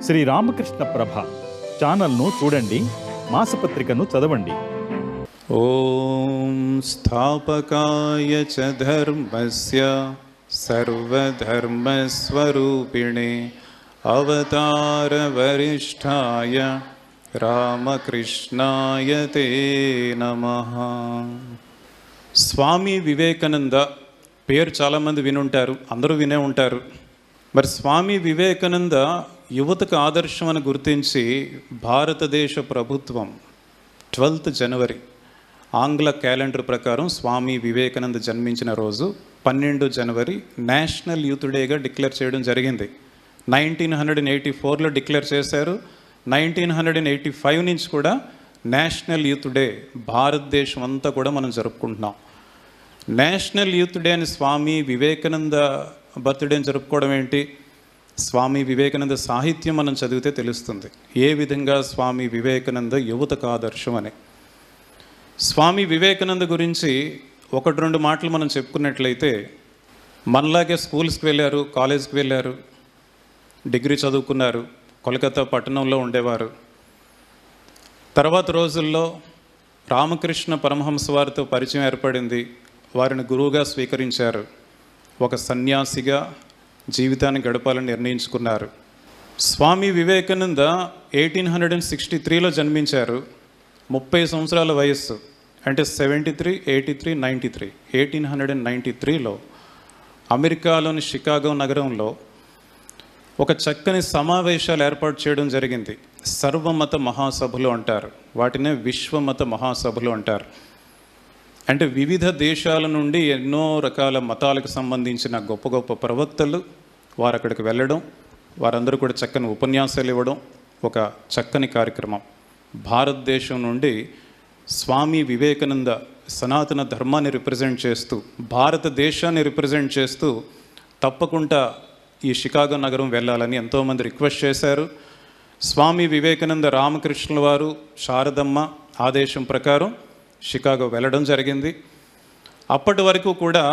శ్రీ రామకృష్ణ ప్రభ ఛానల్ను చూడండి, మాసపత్రికను చదవండి. ఓం స్థాపకాయ చ ధర్మస్య సర్వధర్మస్వరూపిణే అవతార వరిష్ఠాయ రామకృష్ణాయ తే నమః. స్వామి వివేకానంద పేరు చాలామంది వినుంటారు, అందరూ వినే ఉంటారు. మరి స్వామి వివేకానంద యువతకు ఆదర్శం అని గుర్తించి భారతదేశ ప్రభుత్వం 12th జనవరి ఆంగ్ల క్యాలెండర్ ప్రకారం స్వామి వివేకానంద జన్మించిన రోజు 12 జనవరి నేషనల్ యూత్ డేగా డిక్లేర్ చేయడం జరిగింది. 1984లో డిక్లేర్ చేశారు. 1985 నుంచి కూడా నేషనల్ యూత్ డే భారతదేశం అంతా కూడా మనం జరుపుకుంటున్నాం. నేషనల్ యూత్ డే అని స్వామి వివేకానంద బర్త్డేని జరుపుకోవడం ఏంటి? స్వామి వివేకానంద సాహిత్యం మనం చదివితే తెలుస్తుంది ఏ విధంగా స్వామి వివేకానంద యువతకు ఆదర్శం అని. స్వామి వివేకానంద గురించి 1-2 మాటలు మనం చెప్పుకున్నట్లయితే, మనలాగే స్కూల్స్కి వెళ్ళారు, కాలేజ్కి వెళ్ళారు, డిగ్రీ చదువుకున్నారు, కోల్కతా పట్టణంలో ఉండేవారు. తర్వాత రోజుల్లో రామకృష్ణ పరమహంస వారితో పరిచయం ఏర్పడింది, వారిని గురువుగా స్వీకరించారు. ఒక సన్యాసిగా జీవితాన్ని గడపాలని నిర్ణయించుకున్నారు. స్వామి వివేకానంద 1863లో జన్మించారు. 30 సంవత్సరాల వయస్సు, అంటే 73, 83, 93. 1893లో అమెరికాలోని షికాగో నగరంలో ఒక చక్కని సమావేశాలు ఏర్పాటు చేయడం జరిగింది. సర్వమత మహాసభలు అంటారు, వాటినే విశ్వమత మహాసభలు అంటారు. అంటే వివిధ దేశాల నుండి ఎన్నో రకాల మతాలకు సంబంధించిన గొప్ప గొప్ప ప్రవక్తలు వారు అక్కడికి వెళ్ళడం, వారందరూ కూడా చక్కని ఉపన్యాసాలు ఇవ్వడం ఒక చక్కని కార్యక్రమం. భారతదేశం నుండి స్వామి వివేకానంద సనాతన ధర్మాన్ని రిప్రజెంట్ చేస్తూ, భారతదేశాన్ని రిప్రజెంట్ చేస్తూ తప్పకుండా ఈ షికాగో నగరం వెళ్ళాలని ఎంతోమంది రిక్వెస్ట్ చేశారు. స్వామి వివేకానంద రామకృష్ణుల వారు, శారదమ్మ ఆదేశం ప్రకారం షికాగో వెళ్ళడం జరిగింది. అప్పటి వరకు కూడా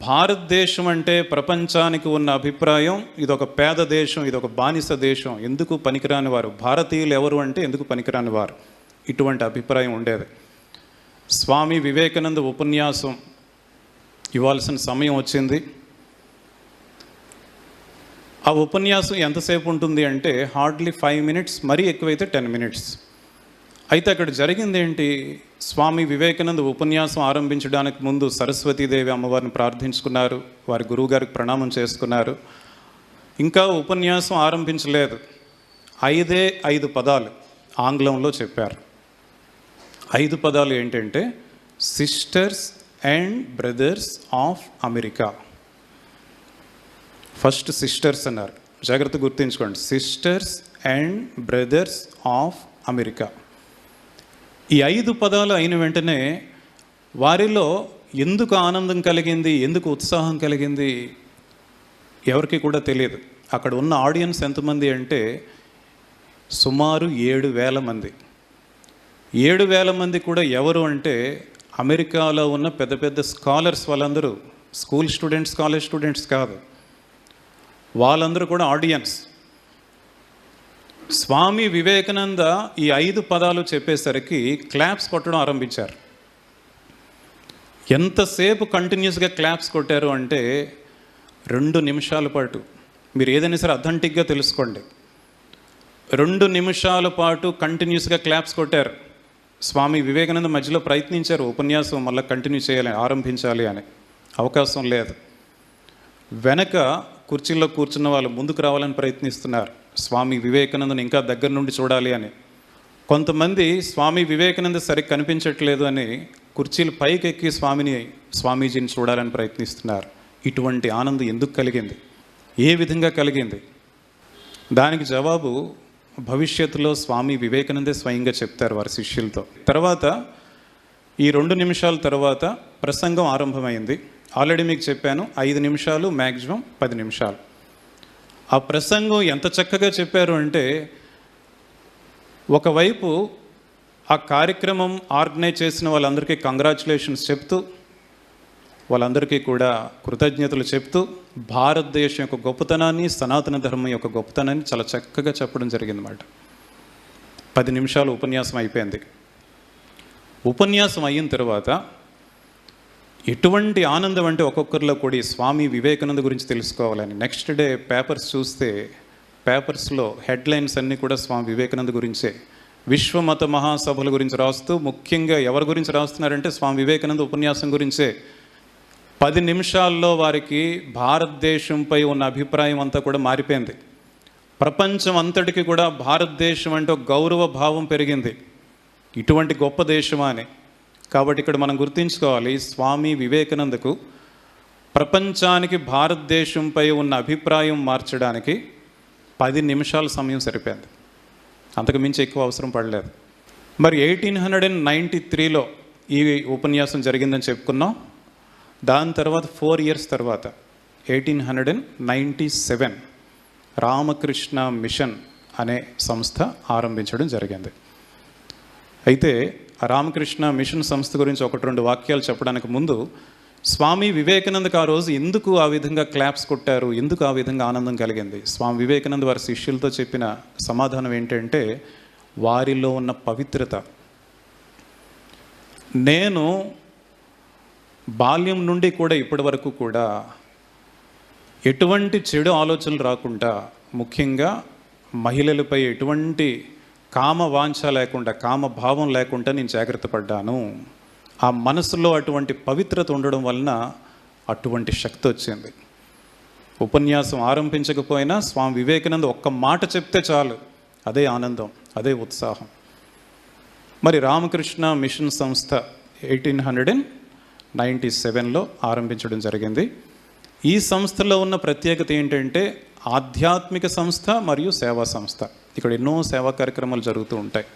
భారతదేశం అంటే ప్రపంచానికి ఉన్న అభిప్రాయం, ఇదొక పేద దేశం, ఇదొక బానిస దేశం, ఎందుకు పనికిరాని వారు, భారతీయులు ఎవరు అంటే ఎందుకు పనికిరాని వారు, ఇటువంటి అభిప్రాయం ఉండేది. స్వామి వివేకానంద ఉపన్యాసం ఇవ్వాల్సిన సమయం వచ్చింది. ఆ ఉపన్యాసం ఎంతసేపు ఉంటుంది అంటే హార్డ్లీ 5 minutes, మరీ ఎక్కువైతే 10 minutes. అయితే అక్కడ జరిగింది ఏంటి? స్వామి వివేకానంద ఉపన్యాసం ఆరంభించడానికి ముందు సరస్వతీదేవి అమ్మవారిని ప్రార్థించుకున్నారు, వారి గురువుగారికి ప్రణామం చేసుకున్నారు. ఇంకా ఉపన్యాసం ఆరంభించలేదు, 5 పదాలు ఆంగ్లంలో చెప్పారు. 5 పదాలు ఏంటంటే sisters and brothers of America. First sisters అన్నారు, జాగ్రత్త గుర్తుంచుకోండి, sisters and brothers of America. ఈ 5 పదాలు అయిన వెంటనే వారిలో ఎందుకు ఆనందం కలిగింది, ఎందుకు ఉత్సాహం కలిగింది ఎవరికి కూడా తెలియదు. అక్కడ ఉన్న ఆడియన్స్ ఎంతమంది అంటే సుమారు 7,000 మంది. 7,000 మంది కూడా ఎవరు అంటే అమెరికాలో ఉన్న పెద్ద పెద్ద స్కాలర్స్, వాళ్ళందరూ స్కూల్ స్టూడెంట్స్, కాలేజ్ స్టూడెంట్స్ కాదు, వాళ్ళందరూ కూడా ఆడియన్స్. స్వామి వివేకానంద ఈ 5 పదాలు చెప్పేసరికి క్లాప్స్ కొట్టడం ఆరంభించారు. ఎంతసేపు కంటిన్యూస్గా క్లాప్స్ కొట్టారు అంటే 2 నిమిషాల పాటు. మీరు ఏదైనా సరే అథెంటిక్గా తెలుసుకోండి, 2 నిమిషాల పాటు కంటిన్యూస్గా క్లాప్స్ కొట్టారు. స్వామి వివేకానంద మధ్యలో ప్రయత్నించారు ఉపన్యాసం మళ్ళీ కంటిన్యూ చేయాలి, ఆరంభించాలి అని, అవకాశం లేదు. వెనక కుర్చీల్లో కూర్చున్న వాళ్ళు ముందుకు రావాలని ప్రయత్నిస్తున్నారు, స్వామి వివేకానందను ఇంకా దగ్గర నుండి చూడాలి అని. కొంతమంది స్వామి వివేకానంద సరిగ్గా కనిపించట్లేదు అని కుర్చీలు పైకి ఎక్కి స్వామీజీని చూడాలని ప్రయత్నిస్తున్నారు. ఇటువంటి ఆనందం ఎందుకు కలిగింది, ఏ విధంగా కలిగింది? దానికి జవాబు భవిష్యత్తులో స్వామి వివేకానందే స్వయంగా చెప్తారు వారి శిష్యులతో. తర్వాత ఈ 2 నిమిషాల తర్వాత ప్రసంగం ఆరంభమైంది. ఆల్రెడీ మీకు చెప్పాను 5 నిమిషాలు, మ్యాక్సిమం 10 నిమిషాలు. ఆ ప్రసంగం ఎంత చక్కగా చెప్పారు అంటే, ఒకవైపు ఆ కార్యక్రమం ఆర్గనైజ్ చేసిన వాళ్ళందరికీ కంగ్రాచులేషన్స్ చెప్తూ, వాళ్ళందరికీ కూడా కృతజ్ఞతలు చెప్తూ భారతదేశం యొక్క గొప్పతనాన్ని, సనాతన ధర్మం యొక్క గొప్పతనాన్ని చాలా చక్కగా చెప్పడం జరిగిందన్నమాట. 10 నిమిషాలు ఉపన్యాసం అయిపోయింది. ఉపన్యాసం అయిన తర్వాత ఎటువంటి ఆనందం అంటే ఒక్కొక్కరిలో కూడా ఈ స్వామి వివేకానంద గురించి తెలుసుకోవాలని. నెక్స్ట్ డే పేపర్స్ చూస్తే పేపర్స్లో హెడ్లైన్స్ అన్నీ కూడా స్వామి వివేకానంద గురించే. విశ్వమత మహాసభల గురించి రాస్తూ, ముఖ్యంగా ఎవరి గురించి రాస్తున్నారంటే స్వామి వివేకానంద ఉపన్యాసం గురించే. 10 నిమిషాల్లో వారికి భారతదేశంపై ఉన్న అభిప్రాయం అంతా కూడా మారిపోయింది. ప్రపంచం అంతటికి కూడా భారతదేశం అంటే ఒక గౌరవ భావం పెరిగింది. ఇటువంటి గొప్ప దేశమా అని. కాబట్టి ఇక్కడ మనం గుర్తుంచుకోవాలి, స్వామి వివేకానందకు ప్రపంచానికి భారతదేశంపై ఉన్న అభిప్రాయం మార్చడానికి 10 నిమిషాల సమయం సరిపోయింది. అంతకు మించి ఎక్కువ అవసరం పడలేదు. మరి 1893లో ఈ ఉపన్యాసం జరిగిందని చెప్పుకున్నాం. దాని తర్వాత 4 ఇయర్స్ తర్వాత 1897 రామకృష్ణ మిషన్ అనే సంస్థ ఆరంభించడం జరిగింది. అయితే ఆ రామకృష్ణ మిషన్ సంస్థ గురించి 1-2 వాక్యాలు చెప్పడానికి ముందు, స్వామి వివేకానందకు ఆ రోజు ఎందుకు ఆ విధంగా క్లాప్స్ కొట్టారు, ఎందుకు ఆ విధంగా ఆనందం కలిగింది? స్వామి వివేకానంద వారి శిష్యులతో చెప్పిన సమాధానం ఏంటంటే, వారిలో ఉన్న పవిత్రత. నేను బాల్యం నుండి కూడా ఇప్పటి వరకు కూడా ఎటువంటి చెడు ఆలోచనలు రాకుండా, ముఖ్యంగా మహిళలపై ఎటువంటి కామ వాంఛ లేకుండా, కామ భావం లేకుండా నేను జాగ్రత్త పడ్డాను. ఆ మనసులో అటువంటి పవిత్రత ఉండడం వలన అటువంటి శక్తి వచ్చింది. ఉపన్యాసం ఆరంభించకపోయినా స్వామి వివేకానంద ఒక్క మాట చెప్తే చాలు, అదే ఆనందం, అదే ఉత్సాహం. మరి రామకృష్ణ మిషన్ సంస్థ 1897లో ఆరంభించడం జరిగింది. ఈ సంస్థలో ఉన్న ప్రత్యేకత ఏంటంటే ఆధ్యాత్మిక సంస్థ మరియు సేవా సంస్థ. ఇక్కడ ఎన్నో సేవా కార్యక్రమాలు జరుగుతూ ఉంటాయి.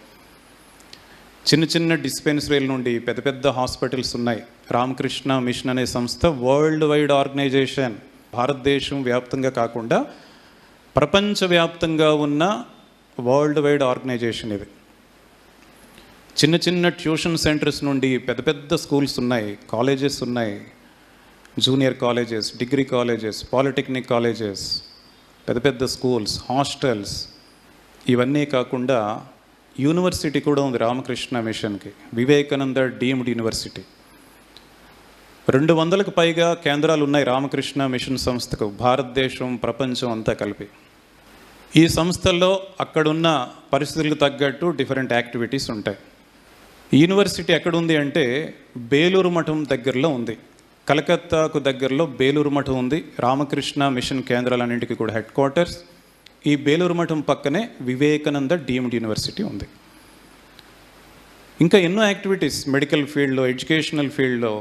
చిన్న చిన్న డిస్పెన్సరీల నుండి పెద్ద పెద్ద హాస్పిటల్స్ ఉన్నాయి. రామకృష్ణ మిషన్ అనే సంస్థ వరల్డ్ వైడ్ ఆర్గనైజేషన్. భారతదేశం వ్యాప్తంగా కాకుండా ప్రపంచవ్యాప్తంగా ఉన్న వరల్డ్ వైడ్ ఆర్గనైజేషన్ ఇది. చిన్న చిన్న ట్యూషన్ సెంటర్స్ నుండి పెద్ద పెద్ద స్కూల్స్ ఉన్నాయి, కాలేజెస్ ఉన్నాయి, junior colleges, degree colleges, polytechnic colleges, పెద్ద పెద్ద స్కూల్స్, హాస్టల్స్. ఇవన్నీ కాకుండా యూనివర్సిటీ కూడా ఉంది రామకృష్ణ మిషన్కి, వివేకానంద డీమ్డ్ యూనివర్సిటీ. 200కు పైగా కేంద్రాలు ఉన్నాయి రామకృష్ణ మిషన్ సంస్థకు, భారతదేశం, ప్రపంచం అంతా కలిపి. ఈ సంస్థల్లో అక్కడున్న పరిస్థితులకు తగ్గట్టు డిఫరెంట్ యాక్టివిటీస్ ఉంటాయి. యూనివర్సిటీ ఎక్కడుంది అంటే బేలూరు మఠం దగ్గరలో ఉంది. కలకత్తాకు దగ్గరలో బేలూరు మఠం ఉంది. రామకృష్ణ మిషన్ కేంద్రాలన్నింటికి కూడా హెడ్ క్వార్టర్స్ ఈ బేలూరు మఠం పక్కనే వివేకానంద డీమ్డ్ యూనివర్సిటీ ఉంది. ఇంకా ఎన్నో యాక్టివిటీస్ మెడికల్ ఫీల్డ్లో, ఎడ్యుకేషనల్ ఫీల్డ్లో,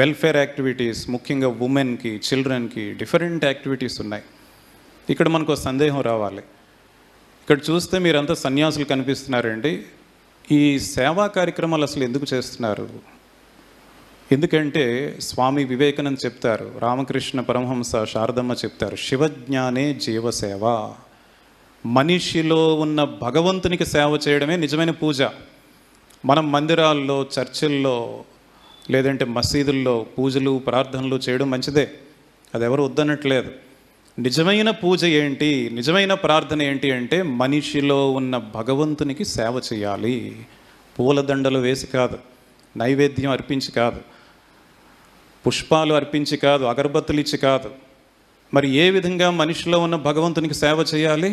వెల్ఫేర్ యాక్టివిటీస్, ముఖ్యంగా ఉమెన్కి, చిల్డ్రన్కి డిఫరెంట్ యాక్టివిటీస్ ఉన్నాయి. ఇక్కడ మనకు సందేహం రావాలి. ఇక్కడ చూస్తే మీరంతా సన్యాసులు కనిపిస్తున్నారండి. ఈ సేవా కార్యక్రమాలు అసలు ఎందుకు చేస్తున్నారు? ఎందుకంటే స్వామి వివేకానంద చెప్తారు, రామకృష్ణ పరమహంస శారదమ్మ చెప్తారు, శివజ్ఞానే జీవసేవ. మనిషిలో ఉన్న భగవంతునికి సేవ చేయడమే నిజమైన పూజ. మనం మందిరాల్లో, చర్చిల్లో, లేదంటే మసీదుల్లో పూజలు, ప్రార్థనలు చేయడం మంచిదే, అది ఎవరు వద్దనట్లేదు. నిజమైన పూజ ఏంటి, నిజమైన ప్రార్థన ఏంటి అంటే మనిషిలో ఉన్న భగవంతునికి సేవ చేయాలి. పూలదండలు వేసి కాదు, నైవేద్యం అర్పించి కాదు, పుష్పాలు అర్పించి కాదు, అగరబత్తులు ఇచ్చి కాదు. మరి ఏ విధంగా మనిషిలో ఉన్న భగవంతునికి సేవ చేయాలి?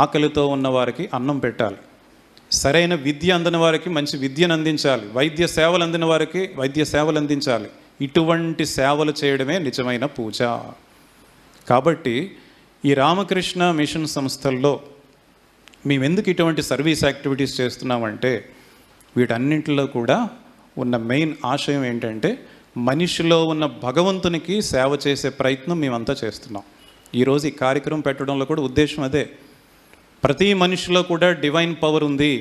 ఆకలితో ఉన్న వారికి అన్నం పెట్టాలి, సరైన విద్య అందిన వారికి మంచి విద్యను అందించాలి, వైద్య సేవలు అందిన వారికి వైద్య సేవలు అందించాలి. ఇటువంటి సేవలు చేయడమే నిజమైన పూజ. కాబట్టి ఈ రామకృష్ణ మిషన్ సంస్థల్లో మేము ఎందుకు ఇటువంటి సర్వీస్ యాక్టివిటీస్ చేస్తున్నామంటే వీటన్నింటిలో కూడా ఉన్న మెయిన్ ఆశయం ఏంటంటే మనిషిలో ఉన్న భగవంతునికి సేవ చేసే ప్రయత్నం మేమంతా చేస్తున్నాం. ఈరోజు ఈ కార్యక్రమం పెట్టడంలో కూడా ఉద్దేశం అదే. ప్రతి మనిషిలో కూడా డివైన్ పవర్ ఉంది.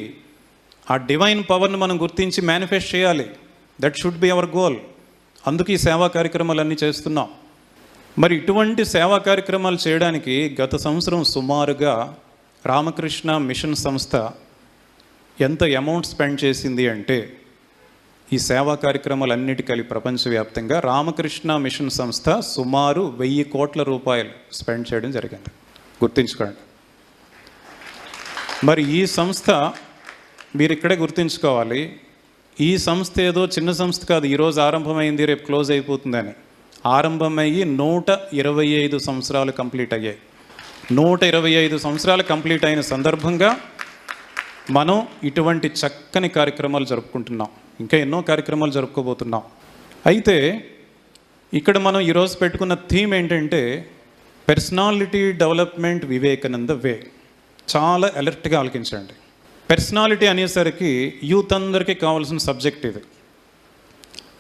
ఆ డివైన్ పవర్ని మనం గుర్తించి మేనిఫెస్ట్ చేయాలి. That should be our goal. అందుకు ఈ సేవా కార్యక్రమాలన్నీ చేస్తున్నాం. మరి ఇటువంటి సేవా కార్యక్రమాలు చేయడానికి గత సంవత్సరం సుమారుగా రామకృష్ణ మిషన్ సంస్థ ఎంత అమౌంట్ స్పెండ్ చేసింది అంటే ఈ సేవా కార్యక్రమాలన్నిటి కలిపి ప్రపంచవ్యాప్తంగా రామకృష్ణ మిషన్ సంస్థ సుమారు 1000 కోట్ల రూపాయలు స్పెండ్ చేయడం జరిగింది. గుర్తుంచుకోండి. మరి ఈ సంస్థ మీరు ఇక్కడే గుర్తుంచుకోవాలి, ఈ సంస్థ ఏదో చిన్న సంస్థ కాదు, ఈరోజు ఆరంభమైంది రేపు క్లోజ్ అయిపోతుందని. ఆరంభమయ్యి 125 సంవత్సరాలు కంప్లీట్ అయ్యాయి. 125 సంవత్సరాలు కంప్లీట్ అయిన సందర్భంగా మనం ఇటువంటి చక్కని కార్యక్రమాలు జరుపుకుంటున్నాం. ఇంకా ఎన్నో కార్యక్రమాలు జరుపుకోబోతున్నాం. అయితే ఇక్కడ మనం ఈరోజు పెట్టుకున్న థీమ్ ఏంటంటే పర్సనాలిటీ డెవలప్మెంట్ వివేకానంద వే. చాలా అలర్ట్గా ఆలకించండి. పర్సనాలిటీ అనేసరికి యూత్ అందరికీ కావాల్సిన సబ్జెక్ట్ ఇది.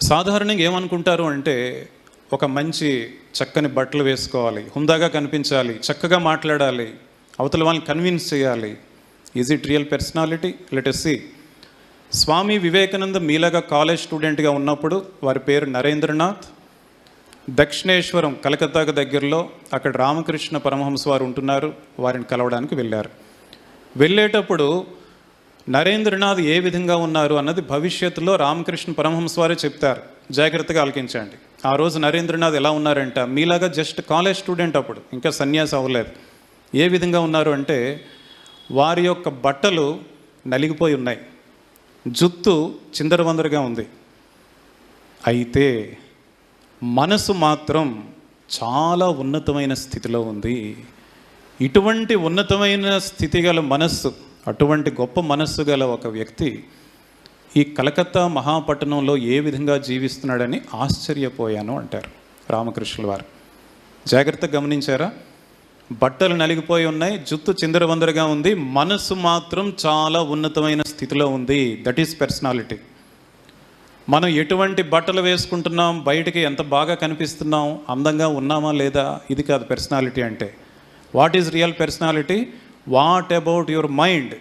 సాధారణంగా ఏమనుకుంటారు అంటే ఒక మంచి చక్కని బట్టలు వేసుకోవాలి, హుందాగా కనిపించాలి, చక్కగా మాట్లాడాలి, అవతల వాళ్ళని కన్విన్స్ చేయాలి. Is it real personality? Let us see. Swami Vivekananda మీలాగా కాలేజ్ స్టూడెంట్గా ఉన్నప్పుడు వారి పేరు నరేంద్రనాథ్. దక్షిణేశ్వరం కలకత్తాకు దగ్గరలో అక్కడ రామకృష్ణ పరమహంస వారు ఉంటున్నారు. వారిని కలవడానికి వెళ్ళారు. వెళ్ళేటప్పుడు నరేంద్రనాథ్ ఏ విధంగా ఉన్నారు అన్నది భవిష్యత్తులో రామకృష్ణ పరమహంస వారే చెప్తారు. జాగ్రత్తగా ఆలకించండి. ఆ రోజు నరేంద్రనాథ్ ఎలా ఉన్నారంట, మీలాగా జస్ట్ కాలేజ్ స్టూడెంట్, అప్పుడు ఇంకా సన్యాసి అవ్వలేదు. ఏ విధంగా ఉన్నారు అంటే వారి యొక్క బట్టలు నలిగిపోయి ఉన్నాయి, జుత్తు చిందరవందరగా ఉంది. అయితే మనసు మాత్రం చాలా ఉన్నతమైన స్థితిలో ఉంది. ఇటువంటి ఉన్నతమైన స్థితి గల మనస్సు, అటువంటి గొప్ప మనస్సు గల ఒక వ్యక్తి ఈ కలకత్తా మహాపట్టణంలో ఏ విధంగా జీవిస్తున్నాడని ఆశ్చర్యపోయాను అంటారు రామకృష్ణుల వారు. జాగ్రత్తగా గమనించారా? బట్టలు నలిగిపోయి ఉన్నాయి, జుత్తు చిందరవందరగా ఉంది, మనస్సు మాత్రం చాలా ఉన్నతమైన స్థితిలో ఉంది. That is personality. మనం ఎటువంటి బట్టలు వేసుకుంటున్నాం, బయటికి ఎంత బాగా కనిపిస్తున్నాం, అందంగా ఉన్నామా లేదా, ఇది కాదు పర్సనాలిటీ అంటే. What is real personality? What about your mind?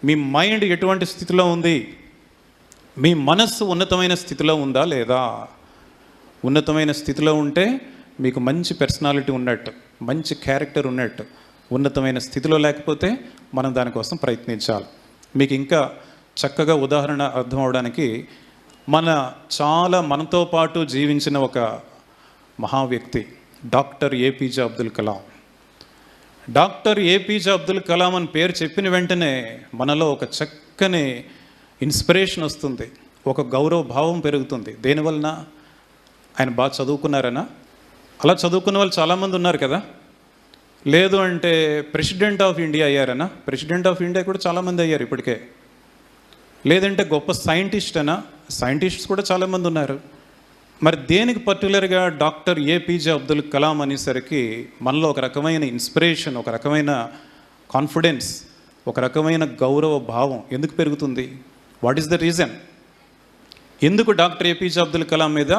Me mind ఎటువంటి స్థితిలో ఉంది? మీ మనస్సు ఉన్నతమైన స్థితిలో ఉందా లేదా? ఉన్నతమైన స్థితిలో ఉంటే మీకు మంచి పర్సనాలిటీ ఉన్నట్టు, మంచి క్యారెక్టర్ ఉన్నట్టు. ఉన్నతమైన స్థితిలో లేకపోతే మనం దానికోసం ప్రయత్నించాలి. మీకు ఇంకా చక్కగా ఉదాహరణ అర్థం అవడానికి మనతో పాటు జీవించిన ఒక మహా వ్యక్తి doctor APJ Abdul Kalam. Doctor APJ Abdul Kalam అని పేరు చెప్పిన వెంటనే మనలో ఒక చక్కని ఇన్స్పిరేషన్ వస్తుంది, ఒక గౌరవ భావం పెరుగుతుంది. దేనివలన? ఆయన బాగా చదువుకున్నారనా? అలా చదువుకున్న వాళ్ళు చాలామంది ఉన్నారు కదా. లేదు అంటే ప్రెసిడెంట్ ఆఫ్ ఇండియా అయ్యారనా? ప్రెసిడెంట్ ఆఫ్ ఇండియా కూడా చాలామంది అయ్యారు ఇప్పటికే. లేదంటే గొప్ప సైంటిస్ట్ అనా? సైంటిస్ట్స్ కూడా చాలామంది ఉన్నారు. మరి దేనికి పర్టికులర్గా డాక్టర్ ఏపీజే అబ్దుల్ కలాం అనేసరికి మనలో ఒక రకమైన ఇన్స్పిరేషన్, ఒక రకమైన కాన్ఫిడెన్స్, ఒక రకమైన గౌరవ భావం ఎందుకు పెరుగుతుంది? What is the reason? ఎందుకు డాక్టర్ ఏపీజే అబ్దుల్ కలాం మీద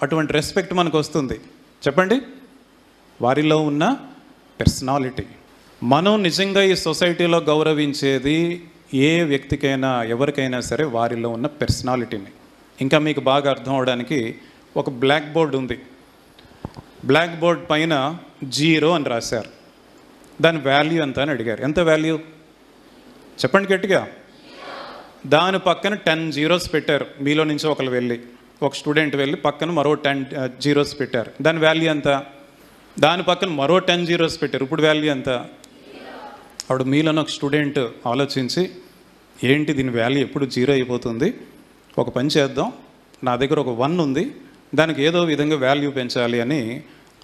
అటువంటి రెస్పెక్ట్ మనకు వస్తుంది? చెప్పండి. వారిలో ఉన్న పర్సనాలిటీ. మనం నిజంగా ఈ సొసైటీలో గౌరవించేది ఏ వ్యక్తికైనా, ఎవరికైనా సరే వారిలో ఉన్న పర్సనాలిటీని. ఇంకా మీకు బాగా అర్థం అవడానికి ఒక బ్లాక్ బోర్డ్ ఉంది. బ్లాక్ బోర్డ్ పైన 0 అని రాశారు. దాని వాల్యూ ఎంత అని అడిగారు. ఎంత వాల్యూ చెప్పండి గట్టిగా. దాని పక్కన 10 zeros పెట్టారు. మీలో నుంచి ఒకరు వెళ్ళి, ఒక స్టూడెంట్ వెళ్ళి పక్కన మరో 10 zeros పెట్టారు. దాని వాల్యూ ఎంత? దాని పక్కన మరో 10 zeros పెట్టారు. ఇప్పుడు వాల్యూ ఎంత? అప్పుడు మీలోని ఒక స్టూడెంట్ ఆలోచించి, ఏంటి దీని వాల్యూ ఎప్పుడు 0 అయిపోతుంది, ఒక పని చేద్దాం, నా దగ్గర ఒక 1 ఉంది, దానికి ఏదో విధంగా వాల్యూ పెంచాలి అని